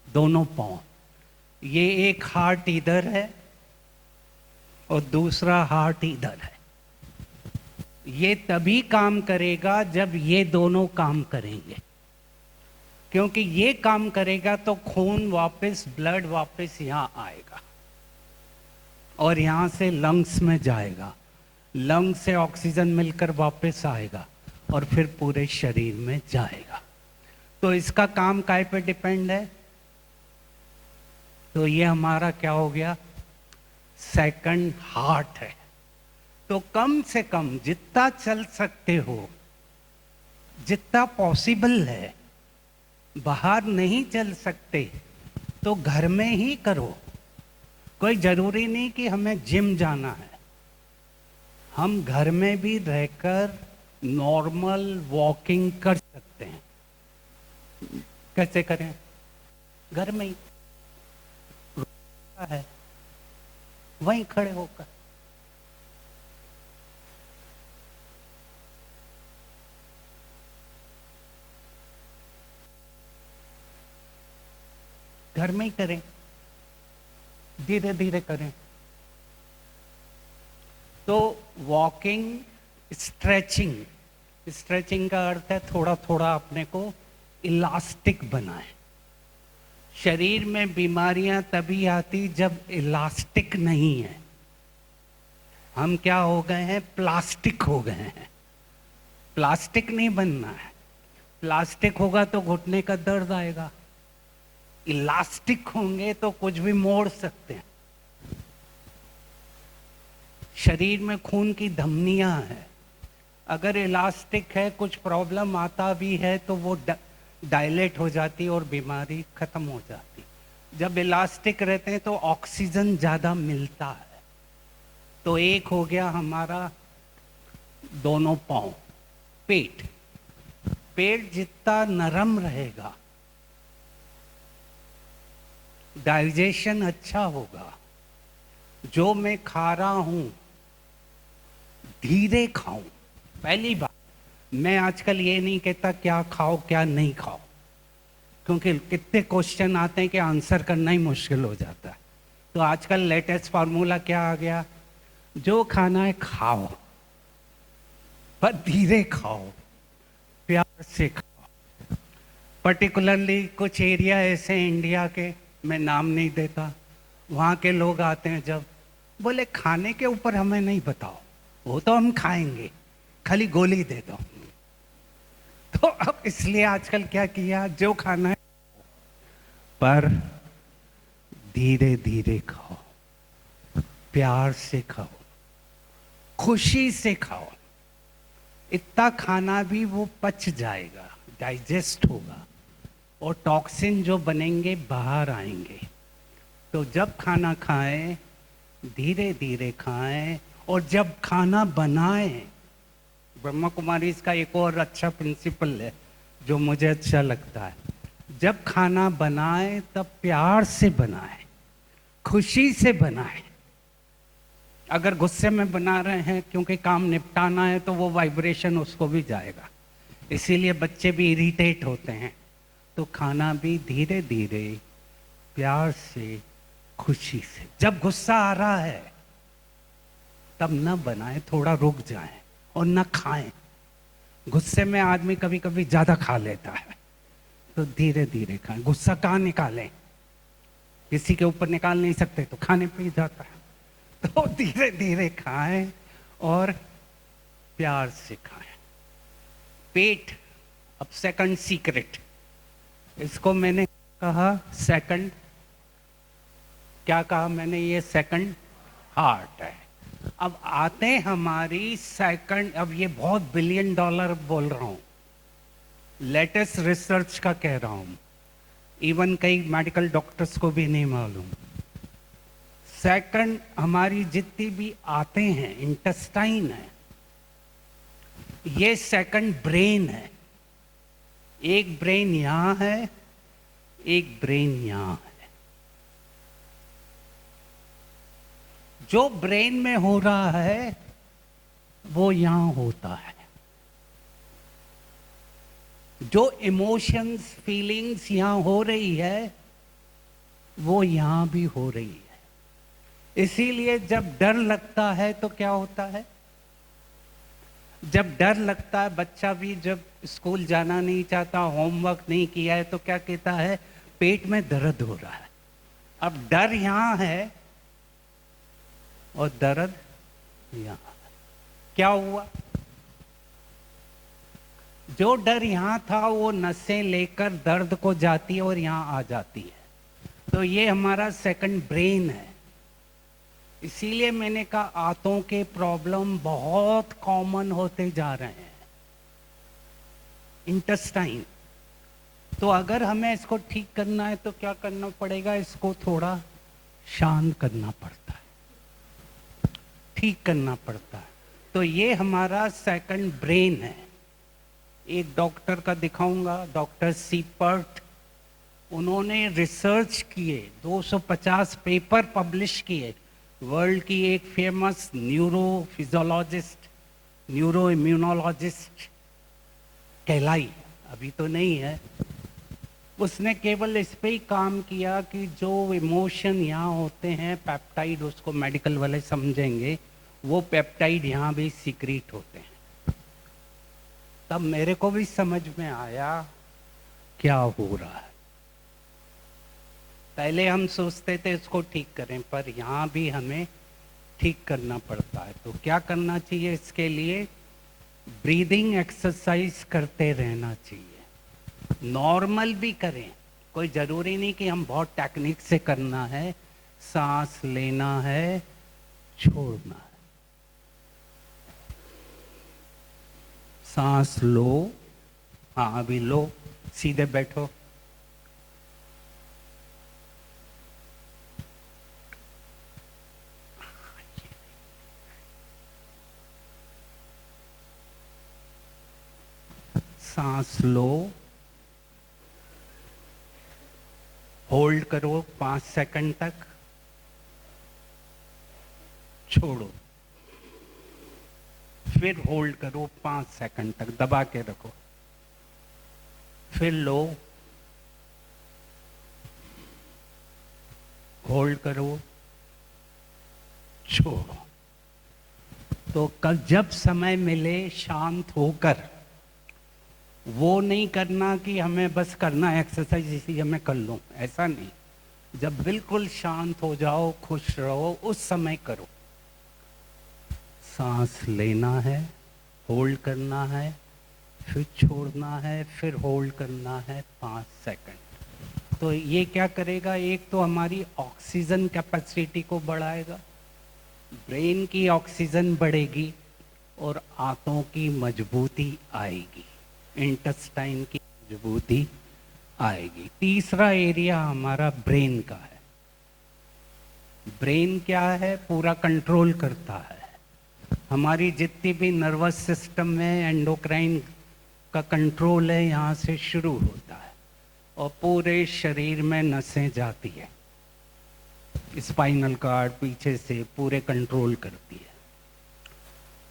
दोनों पांव, ये एक हार्ट इधर है और दूसरा हार्ट इधर है। ये तभी काम करेगा जब ये दोनों काम करेंगे। क्योंकि ये काम करेगा तो खून वापस, ब्लड वापस यहां आएगा और यहां से लंग्स में जाएगा। लंग्स से ऑक्सीजन मिलकर वापस आएगा और फिर पूरे शरीर में जाएगा। तो इसका काम काय पे डिपेंड है? तो ये हमारा क्या हो गया? सेकंड हार्ट है। तो कम से कम जितना चल सकते हो, जितना पॉसिबल है, बाहर नहीं चल सकते तो घर में ही करो। कोई जरूरी नहीं कि हमें जिम जाना है। हम घर में भी रहकर नॉर्मल वॉकिंग कर सकते हैं। कैसे करें? घर में ही है, वहीं खड़े होकर। घर में ही करें, धीरे धीरे करें। तो वॉकिंग, स्ट्रेचिंग, स्ट्रेचिंग का अर्थ है थोड़ा थोड़ा अपने को इलास्टिक बनाए। शरीर में बीमारियां तभी आती जब इलास्टिक नहीं है। हम क्या हो गए हैं? प्लास्टिक हो गए हैं। प्लास्टिक नहीं बनना है। प्लास्टिक होगा तो घुटने का दर्द आएगा। इलास्टिक होंगे तो कुछ भी मोड़ सकते हैं। शरीर में खून की धमनियां हैं। अगर इलास्टिक है, कुछ प्रॉब्लम आता भी है तो वो डायलेट हो जाती और बीमारी खत्म हो जाती। जब इलास्टिक रहते हैं तो ऑक्सीजन ज्यादा मिलता है। तो एक हो गया हमारा दोनों पांव। पेट, पेट जितना नरम रहेगा, डाइजेशन अच्छा होगा। जो मैं खा रहा हूं धीरे खाऊं। पहली बात, मैं आजकल ये नहीं कहता क्या खाओ क्या नहीं खाओ, क्योंकि कितने क्वेश्चन आते हैं कि आंसर करना ही मुश्किल हो जाता है। तो आजकल लेटेस्ट फार्मूला क्या आ गया? जो खाना है खाओ, पर धीरे खाओ, प्यार से खाओ। पर्टिकुलरली कुछ एरिया ऐसे इंडिया के, मैं नाम नहीं देता, वहाँ के लोग आते हैं जब, बोले खाने के ऊपर हमें नहीं बताओ, वो तो हम खाएंगे, खाली गोली दे दो। तो अब इसलिए आजकल क्या किया, जो खाना है पर धीरे धीरे खाओ, प्यार से खाओ। खुशी से खाओ, इतना खाना भी वो पच जाएगा, डाइजेस्ट होगा और टॉक्सिन जो बनेंगे बाहर आएंगे। तो जब खाना खाएं धीरे धीरे खाएं, और जब खाना बनाएं, ब्रह्मा कुमारी इसका एक और अच्छा प्रिंसिपल है जो मुझे अच्छा लगता है, जब खाना बनाएं तब प्यार से बनाएं, खुशी से बनाएं। अगर गुस्से में बना रहे हैं क्योंकि काम निपटाना है तो वो वाइब्रेशन उसको भी जाएगा, इसीलिए बच्चे भी इरिटेट होते हैं। तो खाना भी धीरे धीरे प्यार से खुशी से, जब गुस्सा आ रहा है तब न बनाए, थोड़ा रुक जाएं और न खाएं। गुस्से में आदमी कभी कभी ज्यादा खा लेता है, तो धीरे धीरे खाएं। गुस्सा कहाँ निकालें, किसी के ऊपर निकाल नहीं सकते तो खाने पे ही जाता है। तो धीरे धीरे खाएं और प्यार से खाएं। पेट, अब सेकंड सीक्रेट, इसको मैंने कहा सेकंड, क्या कहा मैंने, ये सेकंड हार्ट है। अब आते हमारी सेकंड, अब ये बहुत $1 बिलियन बोल रहा हूं, लेटेस्ट रिसर्च का कह रहा हूं, इवन कई मेडिकल डॉक्टर्स को भी नहीं मालूम। सेकंड हमारी जितनी भी आते हैं इंटेस्टाइन है, ये सेकंड ब्रेन है। एक ब्रेन यहां है, एक ब्रेन यहां है। जो ब्रेन में हो रहा है वो यहां होता है। जो इमोशंस फीलिंग्स यहां हो रही है वो यहां भी हो रही है। इसीलिए जब डर लगता है तो क्या होता है, जब डर लगता है, बच्चा भी जब स्कूल जाना नहीं चाहता, होमवर्क नहीं किया है, तो क्या कहता है, पेट में दर्द हो रहा है। अब डर यहां है और दर्द यहां है। क्या हुआ, जो डर यहां था वो नसें लेकर दर्द को जाती है और यहां आ जाती है। तो ये हमारा सेकंड ब्रेन है। इसीलिए मैंने कहा आंतों के प्रॉब्लम बहुत कॉमन होते जा रहे हैं, इंटेस्टाइन। तो अगर हमें इसको ठीक करना है तो क्या करना पड़ेगा, इसको थोड़ा शांत करना पड़ता है, ठीक करना पड़ता है। तो ये हमारा सेकंड ब्रेन है। एक डॉक्टर का दिखाऊंगा, डॉक्टर सीपर्ट, उन्होंने रिसर्च किए, 250 पेपर पब्लिश किए। वर्ल्ड की एक famous neuro physiologist, neuro immunologist कहलाई, अभी तो नहीं है। उसने केवल इस पे ही काम किया कि जो इमोशन यहाँ होते हैं, पेप्टाइड, उसको मेडिकल वाले समझेंगे, वो पेप्टाइड यहाँ भी सीक्रेट होते हैं। तब मेरे को भी समझ में आया क्या हो रहा है। पहले हम सोचते थे इसको ठीक करें, पर यहाँ भी हमें ठीक करना पड़ता है। तो क्या करना चाहिए, इसके लिए ब्रीदिंग एक्सरसाइज करते रहना चाहिए। नॉर्मल भी करें, कोई ज़रूरी नहीं कि हम बहुत टेक्निक से करना है। सांस लेना है, छोड़ना है, सांस लो, हाँ अभी लो, सीधे बैठो, सांस लो, होल्ड करो 5 सेकंड तक, छोड़ो, फिर होल्ड करो 5 सेकंड तक, दबा के रखो, फिर लो, होल्ड करो, छोड़ो। तो कल जब समय मिले शांत होकर, वो नहीं करना कि हमें बस करना एक्सरसाइज इसलिए मैं कर लूं, ऐसा नहीं। जब बिल्कुल शांत हो जाओ, खुश रहो, उस समय करो। सांस लेना है, होल्ड करना है, फिर छोड़ना है, फिर होल्ड करना है 5 सेकंड। तो ये क्या करेगा, एक तो हमारी ऑक्सीजन कैपेसिटी को बढ़ाएगा, ब्रेन की ऑक्सीजन बढ़ेगी और आंतों की मजबूती आएगी, इंटेस्टाइन की मजबूती आएगी। तीसरा एरिया हमारा ब्रेन का है। ब्रेन क्या है? पूरा कंट्रोल करता है हमारी जितनी भी नर्वस सिस्टम में, एंडोक्राइन का कंट्रोल है, यहाँ से शुरू होता है और पूरे शरीर में नसें जाती है, स्पाइनल कार्ड पीछे से पूरे कंट्रोल करती है।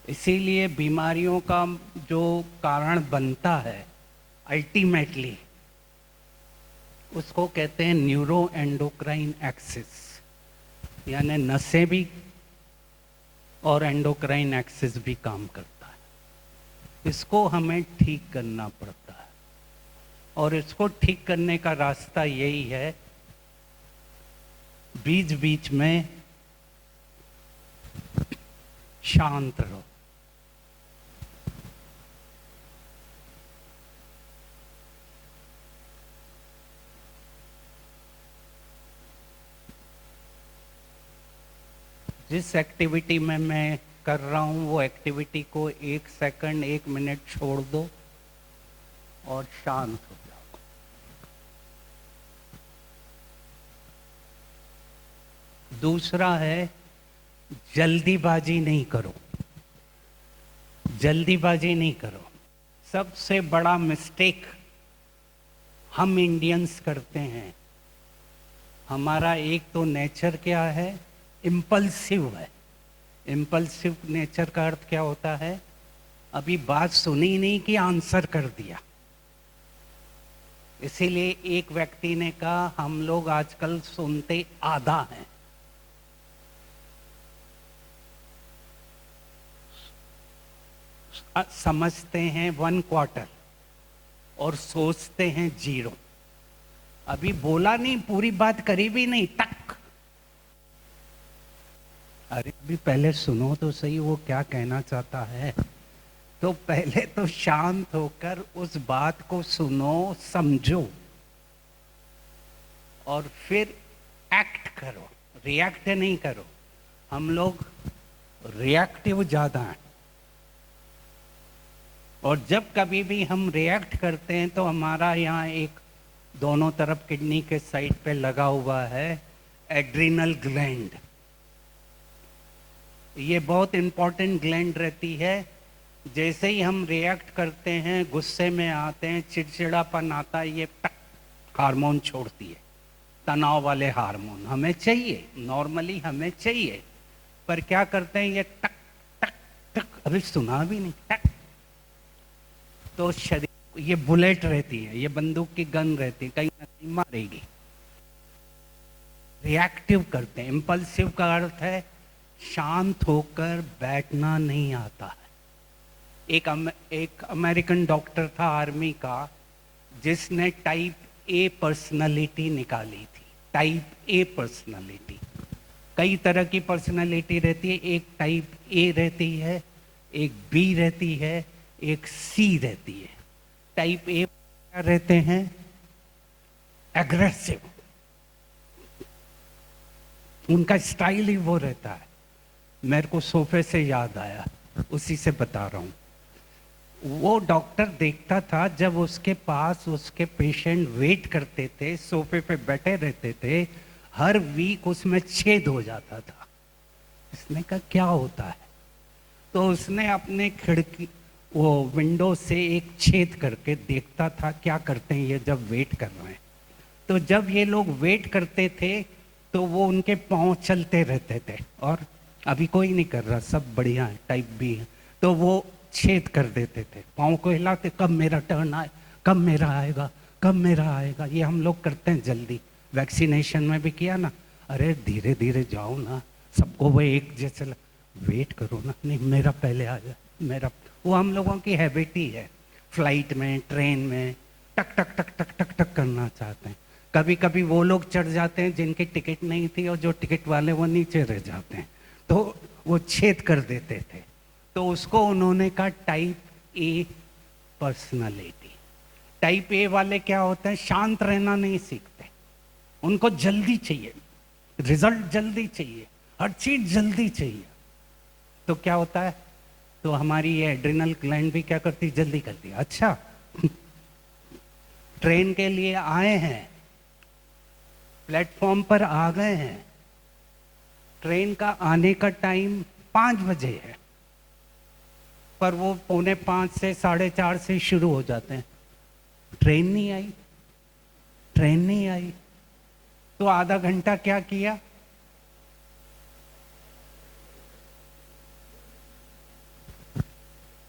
इसीलिए बीमारियों का जो कारण बनता है अल्टीमेटली, उसको कहते हैं न्यूरो एंडोक्राइन एक्सिस, यानी नसें भी और एंडोक्राइन एक्सिस भी काम करता है। इसको हमें ठीक करना पड़ता है और इसको ठीक करने का रास्ता यही है, बीच बीच में शांत रहो। जिस एक्टिविटी में मैं कर रहा हूँ वो एक्टिविटी को 1 सेकंड 1 मिनट छोड़ दो और शांत हो जाओ। दूसरा है जल्दीबाजी नहीं करो, जल्दीबाजी नहीं करो। सबसे बड़ा मिस्टेक हम इंडियंस करते हैं, हमारा एक तो नेचर क्या है, इम्पल्सिव है। इम्पल्सिव नेचर का अर्थ क्या होता है? अभी बात सुनी नहीं कि आंसर कर दिया। इसीलिए एक व्यक्ति ने कहा हम लोग आजकल सुनते आधा हैं। समझते हैं 1/4 और सोचते हैं 0। अभी बोला नहीं, पूरी बात करी भी नहीं, टक। अरे अभी पहले सुनो तो सही वो क्या कहना चाहता है। तो पहले तो शांत होकर उस बात को सुनो, समझो और फिर एक्ट करो, रिएक्ट नहीं करो। हम लोग रिएक्टिव ज्यादा हैं और जब कभी भी हम रिएक्ट करते हैं तो हमारा यहाँ एक दोनों तरफ किडनी के साइड पे लगा हुआ है एड्रिनल ग्लैंड। ये बहुत इंपॉर्टेंट ग्लैंड रहती है। जैसे ही हम रिएक्ट करते हैं, गुस्से में आते हैं, चिड़चिड़ापन आता है, ये हार्मोन छोड़ती है, तनाव वाले हार्मोन हमें चाहिए, नॉर्मली हमें चाहिए। पर क्या करते हैं, ये टक टक टक, अभी सुना भी नहीं, टक। तो शरीर, ये बुलेट रहती है, ये बंदूक की गन रहती है, कहीं ना कहीं मारेगी। रिएक्टिव करते हैं। इम्पल्सिव का अर्थ है शांत होकर बैठना नहीं आता है। एक अमेरिकन डॉक्टर था आर्मी का, जिसने टाइप ए पर्सनालिटी निकाली थी। टाइप ए पर्सनालिटी, कई तरह की पर्सनालिटी रहती है। एक टाइप ए रहती है, एक बी रहती है, एक सी रहती है। टाइप ए क्या रहते हैं? एग्रेसिव, उनका स्टाइल ही वो रहता है। मेरे को सोफे से याद आया, उसी से बता रहा हूँ। वो डॉक्टर देखता था जब उसके पास उसके पेशेंट वेट करते थे, सोफे पे बैठे रहते थे, हर वीक उसमें छेद हो जाता था। इसने कहा क्या होता है? तो उसने अपने खिड़की, वो विंडो से एक छेद करके देखता था क्या करते हैं ये जब वेट कर रहे हैं। तो जब ये लोग वेट करते थे तो वो उनके पाँव चलते रहते थे, और अभी कोई नहीं कर रहा, सब बढ़िया है, टाइप बी है, तो वो छेद कर देते थे, पाँव को हिलाते, कब मेरा टर्न आए, कब मेरा आएगा, कब मेरा आएगा। ये हम लोग करते हैं जल्दी। वैक्सीनेशन में भी किया ना, अरे धीरे धीरे जाओ ना, सबको वो एक जैसे वेट करो ना, नहीं मेरा पहले आ जाए, मेरा। वो हम लोगों की हैबिट ही है। फ्लाइट में, ट्रेन में टक टक टक टक टक टक करना चाहते हैं। कभी कभी वो लोग चढ़ जाते हैं जिनकी टिकट नहीं थी, और जो टिकट वाले वो नीचे रह जाते हैं, तो वो छेद कर देते थे। तो उसको उन्होंने कहा type A personality. Type A वाले क्या होते हैं? शांत रहना नहीं सीखते, उनको जल्दी चाहिए, रिजल्ट जल्दी चाहिए, हर चीज जल्दी चाहिए। तो क्या होता है, तो हमारी ये एड्रिनल ग्लैंड भी क्या करती, जल्दी करती है। अच्छा ट्रेन के लिए आए हैं, प्लेटफॉर्म पर आ गए हैं, ट्रेन का आने का टाइम 5 बजे है, पर वो 4:45 से 4:30 से शुरू हो जाते हैं। ट्रेन नहीं आई, ट्रेन नहीं आई, तो आधा घंटा क्या किया,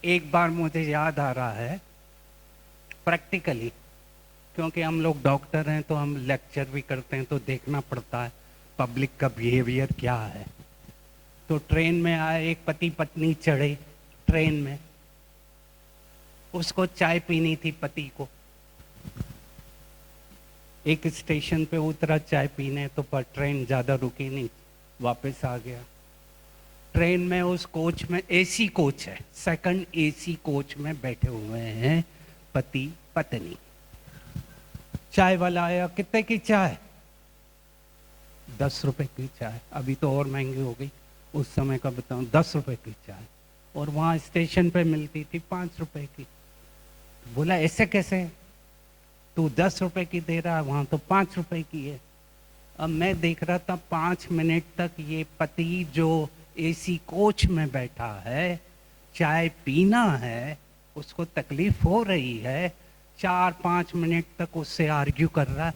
एक बार मुझे याद आ रहा है प्रैक्टिकली, क्योंकि हम लोग डॉक्टर हैं तो हम लेक्चर भी करते हैं, तो देखना पड़ता है पब्लिक का बिहेवियर क्या है। तो ट्रेन में आए, एक पति पत्नी चढ़े ट्रेन में, उसको चाय पीनी थी पति को, एक स्टेशन पे उतरा चाय पीने, तो पर ट्रेन ज़्यादा रुकी नहीं, वापस आ गया। ट्रेन में उस कोच में, एसी कोच है, सेकंड एसी कोच में बैठे हुए हैं पति पत्नी। चाय वाला आया, कितने की चाय, 10 रुपए की चाय, अभी तो और महंगी हो गई, उस समय का बताऊं, 10 रुपए की चाय, और वहाँ स्टेशन पे मिलती थी 5 रुपए की। बोला ऐसे कैसे, तू 10 रुपए की दे रहा है, वहाँ तो 5 रुपए की है। अब मैं देख रहा था 5 मिनट तक ये पति जो एसी कोच में बैठा है, चाय पीना है, उसको तकलीफ हो रही है, 4-5 मिनट तक उससे आर्ग्यू कर रहा है,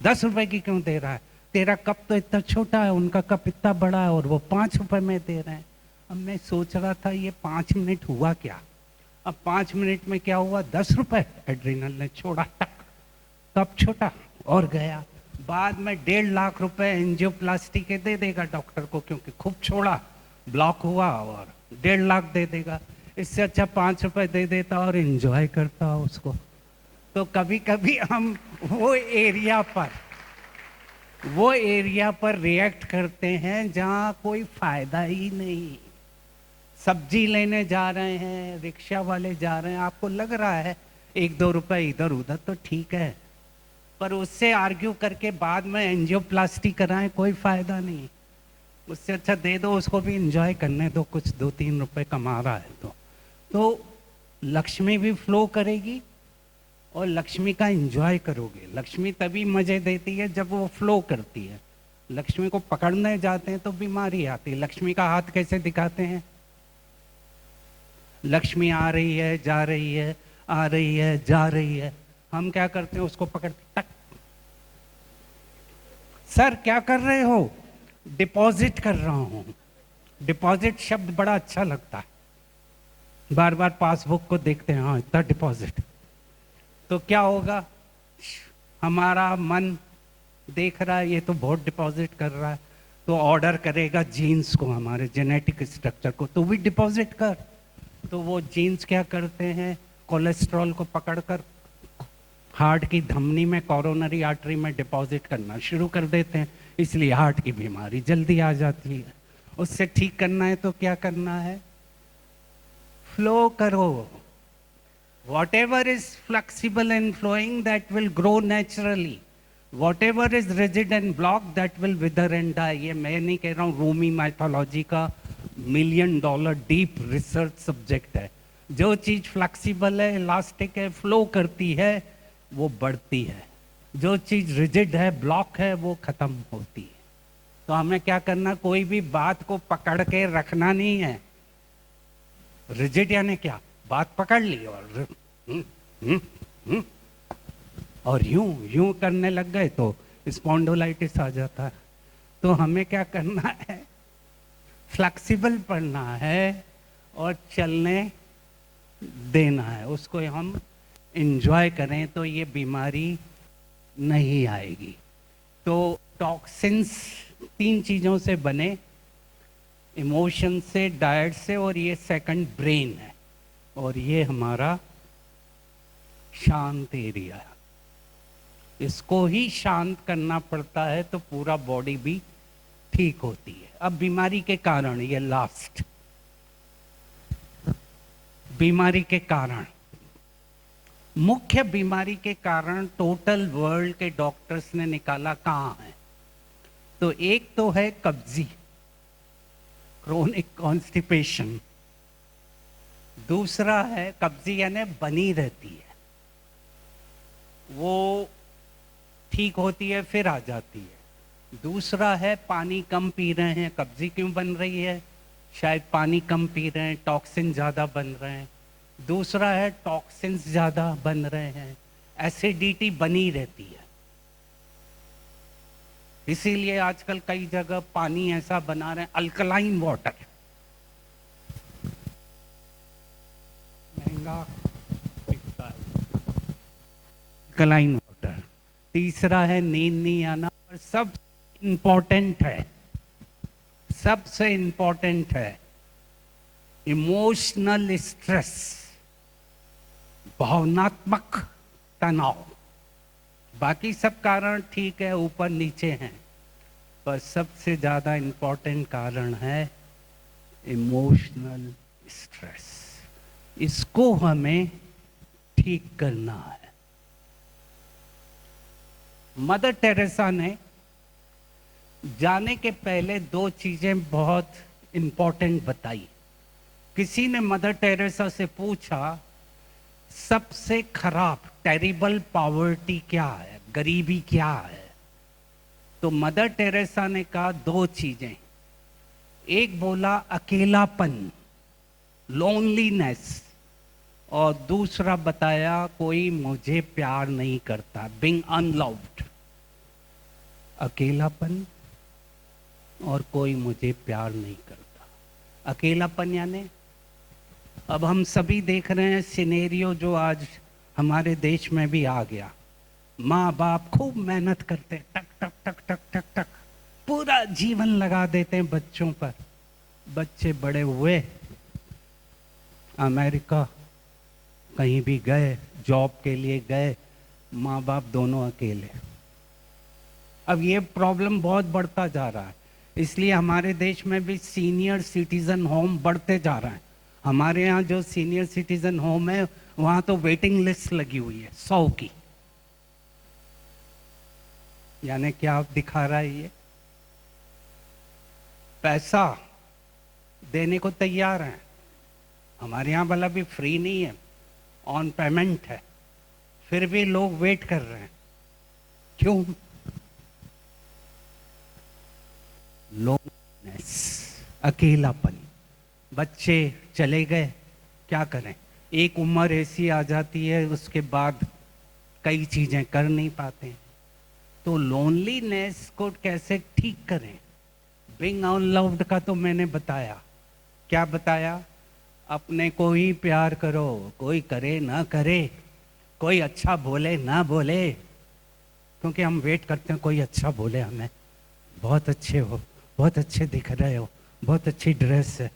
10 रुपए की क्यों दे रहा है, तेरा कप तो इतना छोटा है, उनका कप इतना बड़ा है, और वो 5 रुपए में दे रहे हैं। अब मैं सोच रहा था ये 5 मिनट हुआ क्या, अब 5 मिनट में क्या हुआ, 10 रुपए एड्रिनल ने छोड़ा, टक, कप छोटा और गया। बाद में 1.5 लाख रुपए एंजियोप्लास्टी के दे देगा डॉक्टर को, क्योंकि खूब छोड़ा, ब्लॉक हुआ, और 1.5 लाख दे देगा। इससे अच्छा 5 रुपए दे देता और एंजॉय करता उसको। तो कभी कभी हम वो एरिया पर रिएक्ट करते हैं जहाँ कोई फायदा ही नहीं। सब्जी लेने जा रहे हैं, रिक्शा वाले जा रहे हैं, आपको लग रहा है 1-2 रुपए इधर उधर तो ठीक है, पर उससे आर्ग्यू करके बाद में एंजियोप्लास्टी कराएं, कोई फायदा नहीं। उससे अच्छा दे दो, उसको भी एंजॉय करने दो, कुछ 2-3 रुपए कमा रहा है तो लक्ष्मी भी फ्लो करेगी और लक्ष्मी का एंजॉय करोगे। लक्ष्मी तभी मजे देती है जब वो फ्लो करती है। लक्ष्मी को पकड़ने जाते हैं तो बीमारी आती है। लक्ष्मी का हाथ कैसे दिखाते हैं, लक्ष्मी आ रही है, जा रही है, आ रही है, जा रही है, हम क्या करते हैं, उसको पकड़ टक, सर क्या कर रहे हो, डिपॉजिट कर रहा हूं। डिपॉजिट शब्द बड़ा अच्छा लगता है, बार बार पासबुक को देखते हैं, हाँ इतना डिपॉजिट, तो क्या होगा, हमारा मन देख रहा है ये तो बहुत डिपॉजिट कर रहा है, तो ऑर्डर करेगा जीन्स को, हमारे जेनेटिक स्ट्रक्चर को, तो भी डिपॉजिट कर। तो वो जीन्स क्या करते हैं, कोलेस्ट्रॉल को पकड़कर हार्ट की धमनी में, कोरोनरी आर्टरी में डिपॉजिट करना शुरू कर देते हैं, इसलिए हार्ट की बीमारी जल्दी आ जाती है। उससे ठीक करना है तो क्या करना है, फ्लो करो। Whatever is flexible and flowing, that will grow naturally. Whatever is rigid and blocked, that will wither and die. ये मैं नहीं कह रहा हूँ, रूमी माइथोलॉजी का $1 million डीप रिसर्च सब्जेक्ट है। जो चीज़ फ्लेक्सिबल है, इलास्टिक है, फ्लो करती है, वो बढ़ती है। जो चीज़ रिजिड है, ब्लॉक है, वो खत्म होती है। तो हमें क्या करना, कोई भी बात को पकड़ के रखना नहीं है। रिजिड यानी क्या, बात पकड़ ली और यूं करने लग गए तो स्पॉन्डिलाइटिस आ जाता है। तो हमें क्या करना है, फ्लेक्सिबल पढ़ना है और चलने देना है, उसको हम एंजॉय करें तो ये बीमारी नहीं आएगी। तो टॉक्सिन्स 3 चीज़ों से बने, इमोशन से, डाइट से, और ये सेकंड ब्रेन है, और ये हमारा शांत एरिया है। इसको ही शांत करना पड़ता है तो पूरा बॉडी भी ठीक होती है। अब बीमारी के कारण, ये लास्ट, बीमारी के कारण, मुख्य बीमारी के कारण टोटल वर्ल्ड के डॉक्टर्स ने निकाला कहाँ है, तो एक तो है कब्जी। Chronic constipation. दूसरा है कब्जी यानी बनी रहती है, वो ठीक होती है फिर आ जाती है। दूसरा है पानी कम पी रहे हैं, कब्जी क्यों बन रही है? शायद पानी कम पी रहे हैं, टॉक्सिन ज़्यादा बन रहे हैं। दूसरा है टॉक्सिन्स ज़्यादा बन रहे हैं, एसिडिटी बनी रहती है। इसीलिए आजकल कई जगह पानी ऐसा बना रहे हैं, अल्कलाइन वाटर, महंगा बिकता है अल्कलाइन वाटर। तीसरा है नींद नहीं आना, और सबसे इम्पोर्टेंट है इमोशनल स्ट्रेस, भावनात्मक तनाव। बाकी सब कारण ठीक है, ऊपर नीचे हैं, पर सबसे ज्यादा इम्पोर्टेंट कारण है इमोशनल स्ट्रेस। इसको हमें ठीक करना है। मदर टेरेसा ने जाने के पहले दो चीजें बहुत इंपॉर्टेंट बताई। किसी ने मदर टेरेसा से पूछा सबसे खराब टेरिबल पॉवर्टी क्या है, गरीबी क्या है? तो मदर टेरेसा ने कहा दो चीजें। एक बोला अकेलापन, लोनलीनेस, और दूसरा बताया कोई मुझे प्यार नहीं करता, बीइंग अनलव्ड। अकेलापन और कोई मुझे प्यार नहीं करता। अकेलापन यानी अब हम सभी देख रहे हैं सिनेरियो जो आज हमारे देश में भी आ गया। माँ बाप खूब मेहनत करते, टक टक टक टक टक टक पूरा जीवन लगा देते हैं बच्चों पर। बच्चे बड़े हुए, अमेरिका कहीं भी गए, जॉब के लिए गए, माँ बाप दोनों अकेले। अब ये प्रॉब्लम बहुत बढ़ता जा रहा है, इसलिए हमारे देश में भी सीनियर सिटीजन होम बढ़ते जा रहे हैं। हमारे यहाँ जो सीनियर सिटीजन होम है वहाँ तो वेटिंग लिस्ट लगी हुई है 100 की। यानी क्या आप दिखा रहा है? ये पैसा देने को तैयार हैं। हमारे यहाँ वाला भी फ्री नहीं है, ऑन पेमेंट है, फिर भी लोग वेट कर रहे हैं। क्यों? लोनलीनेस, अकेलापन। बच्चे चले गए, क्या करें? एक उम्र ऐसी आ जाती है, उसके बाद कई चीजें कर नहीं पाते। तो लोनलीनेस को कैसे ठीक करें? बीइंग अनलव्ड का तो मैंने बताया। क्या बताया? अपने को ही प्यार करो, कोई करे ना करे, कोई अच्छा बोले ना बोले, क्योंकि हम वेट करते हैं कोई अच्छा बोले हमें, बहुत अच्छे हो, बहुत अच्छे दिख रहे हो, बहुत अच्छी ड्रेस है,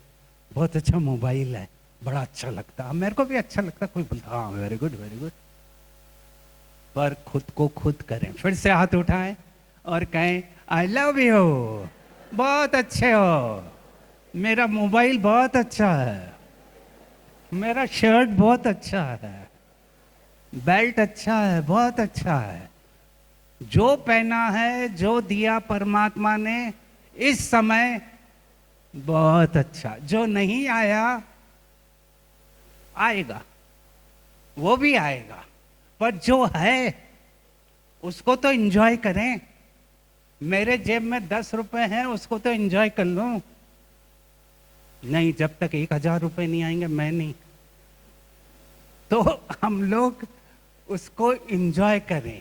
बहुत अच्छा मोबाइल है, बड़ा अच्छा लगता है, मेरे को भी अच्छा लगता है। कोई बोलता हाँ वेरी गुड वेरी गुड। पर खुद को खुद करें, फिर से हाथ उठाएं और कहें आई लव यू, बहुत अच्छे हो, मेरा मोबाइल बहुत अच्छा है, मेरा शर्ट बहुत अच्छा है, बेल्ट अच्छा है, बहुत अच्छा है। जो पहना है, जो दिया परमात्मा ने इस समय, बहुत अच्छा। जो नहीं आया, आएगा, वो भी आएगा, पर जो है उसको तो एंजॉय करें। मेरे जेब में 10 रुपए हैं, उसको तो एंजॉय कर लूं। नहीं, जब तक 1000 रुपए नहीं आएंगे मैं नहीं। तो हम लोग उसको एंजॉय करें।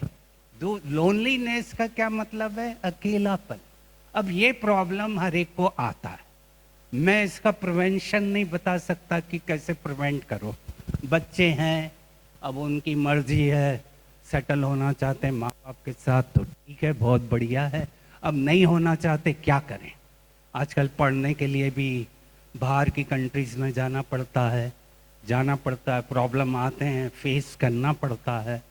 लोनलीनेस का क्या मतलब है? अकेलापन। अब ये प्रॉब्लम हर एक को आता है। मैं इसका प्रिवेंशन नहीं बता सकता कि कैसे प्रिवेंट करो। बच्चे हैं, अब उनकी मर्जी है, सेटल होना चाहते हैं माँ बाप के साथ तो ठीक है, बहुत बढ़िया है। अब नहीं होना चाहते, क्या करें? आजकल पढ़ने के लिए भी बाहर की कंट्रीज में जाना पड़ता है, प्रॉब्लम आते हैं, फेस करना पड़ता है।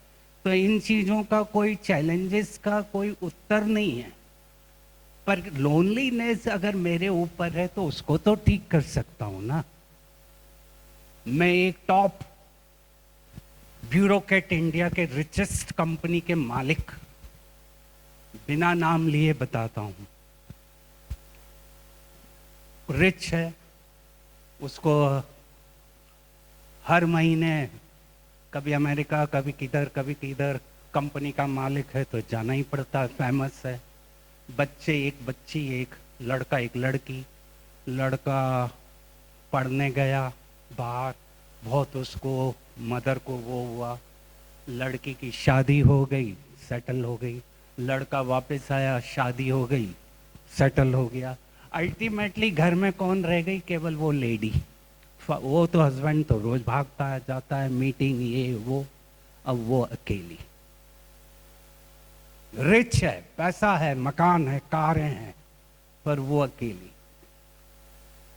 तो इन चीज़ों का कोई चैलेंजेस का कोई उत्तर नहीं है। पर लोनलीनेस अगर मेरे ऊपर है तो उसको तो ठीक कर सकता हूं ना। मैं एक टॉप ब्यूरोक्रेट इंडिया के रिचेस्ट कंपनी के मालिक, बिना नाम लिए बताता हूं, रिच है, उसको हर महीने कभी अमेरिका कभी किधर कंपनी का मालिक है तो जाना ही पड़ता है, फेमस है। बच्चे, एक बच्ची, एक लड़का एक लड़की। लड़का पढ़ने गया बाहर, बहुत उसको मदर को वो हुआ, लड़की की शादी हो गई, सेटल हो गई। लड़का वापस आया, शादी हो गई, सेटल हो गया। अल्टीमेटली घर में कौन रह गई? केवल वो लेडी। वो तो हस्बैंड तो रोज भागता है, जाता है मीटिंग, ये वो। अब वो अकेली, रिच है, पैसा है, मकान है, कारें हैं, पर वो अकेली।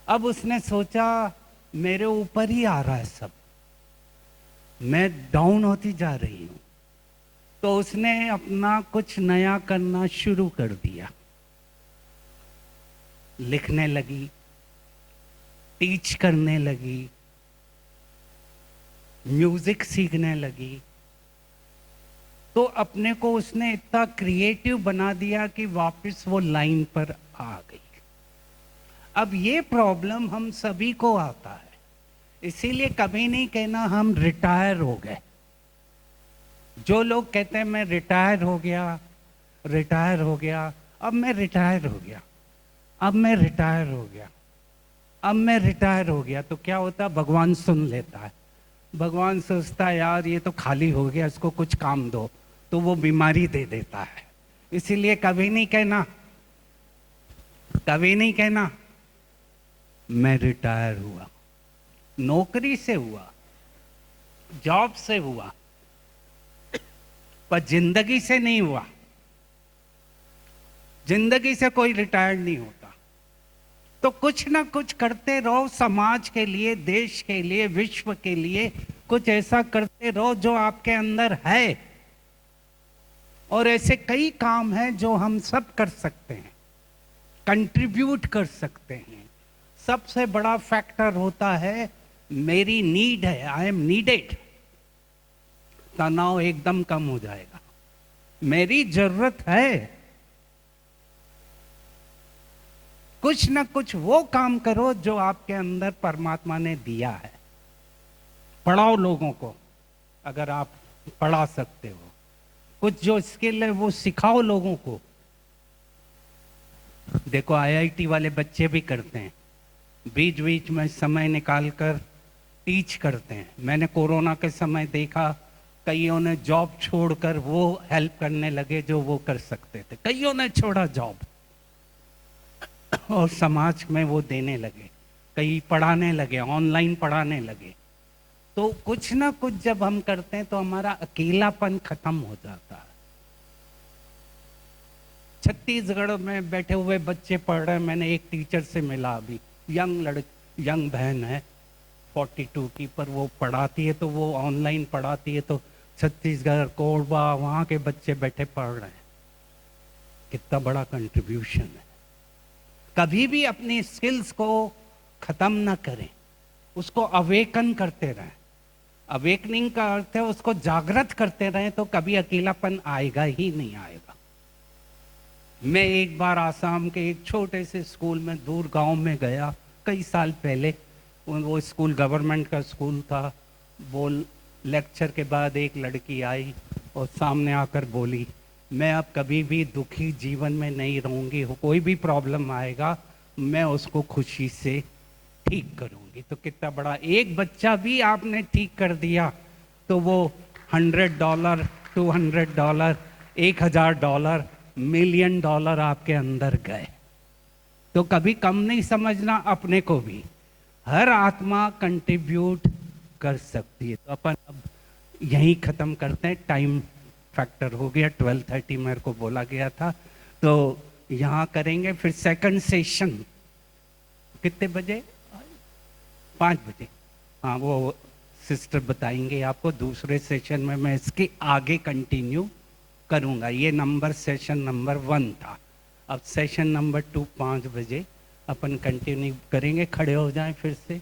अब उसने सोचा मेरे ऊपर ही आ रहा है सब, मैं डाउन होती जा रही हूं। तो उसने अपना कुछ नया करना शुरू कर दिया। लिखने लगी, टीच करने लगी, म्यूजिक सीखने लगी। तो अपने को उसने इतना क्रिएटिव बना दिया कि वापस वो लाइन पर आ गई। अब ये प्रॉब्लम हम सभी को आता है, इसीलिए कभी नहीं कहना हम रिटायर हो गए। जो लोग कहते हैं मैं रिटायर हो गया, रिटायर हो गया, अब मैं रिटायर हो गया, अब मैं रिटायर हो गया, अब मैं रिटायर हो गया, तो क्या होता? भगवान सुन लेता है। भगवान सोचता है यार ये तो खाली हो गया, इसको कुछ काम दो, तो वो बीमारी दे देता है। इसीलिए कभी नहीं कहना, कभी नहीं कहना मैं रिटायर हुआ। नौकरी से हुआ, जॉब से हुआ, पर जिंदगी से नहीं हुआ। जिंदगी से कोई रिटायर्ड नहीं होता। तो कुछ ना कुछ करते रहो, समाज के लिए, देश के लिए, विश्व के लिए कुछ ऐसा करते रहो जो आपके अंदर है। और ऐसे कई काम हैं जो हम सब कर सकते हैं, कंट्रीब्यूट कर सकते हैं। सबसे बड़ा फैक्टर होता है मेरी नीड है, आई एम नीडेड। तनाव एकदम कम हो जाएगा। मेरी जरूरत है। कुछ ना कुछ वो काम करो जो आपके अंदर परमात्मा ने दिया है। पढ़ाओ लोगों को, अगर आप पढ़ा सकते हो। कुछ जो स्किल है वो सिखाओ लोगों को। देखो आईआईटी वाले बच्चे भी करते हैं, बीच बीच में समय निकालकर टीच करते हैं। मैंने कोरोना के समय देखा कईयों ने जॉब छोड़कर वो हेल्प करने लगे जो वो कर सकते थे। कईयों ने छोड़ा जॉब और समाज में वो देने लगे, कई पढ़ाने लगे, ऑनलाइन पढ़ाने लगे। तो कुछ ना कुछ जब हम करते हैं तो हमारा अकेलापन खत्म हो जाता है। छत्तीसगढ़ में बैठे हुए बच्चे पढ़ रहे हैं। मैंने एक टीचर से मिला अभी, यंग बहन है 42 की, पर वो पढ़ाती है, तो वो ऑनलाइन पढ़ाती है। तो छत्तीसगढ़, कोरबा, वहाँ के बच्चे बैठे पढ़ रहे हैं। कितना बड़ा कंट्रीब्यूशन है। कभी भी अपनी स्किल्स को खत्म ना करें, उसको अवेकन करते रहें। अवेकनिंग का अर्थ है उसको जागृत करते रहें, तो कभी अकेलापन आएगा ही नहीं आएगा। मैं एक बार आसाम के एक छोटे से स्कूल में दूर गांव में गया कई साल पहले। वो स्कूल गवर्नमेंट का स्कूल था। वो लेक्चर के बाद एक लड़की आई और सामने आकर बोली, मैं अब कभी भी दुखी जीवन में नहीं रहूंगी, कोई भी प्रॉब्लम आएगा मैं उसको खुशी से ठीक करूंगी। तो कितना बड़ा, एक बच्चा भी आपने ठीक कर दिया तो वो $100, $200, $1000, $1,000,000 आपके अंदर गए। तो कभी कम नहीं समझना अपने को भी। हर आत्मा कंट्रीब्यूट कर सकती है। तो अपन अब यहीं ख़त्म करते हैं, टाइम फैक्टर हो गया, 12:30 मेरे को बोला गया था, तो यहाँ करेंगे। फिर सेकंड सेशन कितने बजे? 5 बजे। हाँ, वो सिस्टर बताएंगे आपको। दूसरे सेशन में मैं इसके आगे कंटिन्यू करूँगा। ये सेशन नंबर 1 था। अब सेशन नंबर 2 5 बजे अपन कंटिन्यू करेंगे। खड़े हो जाएं फिर से।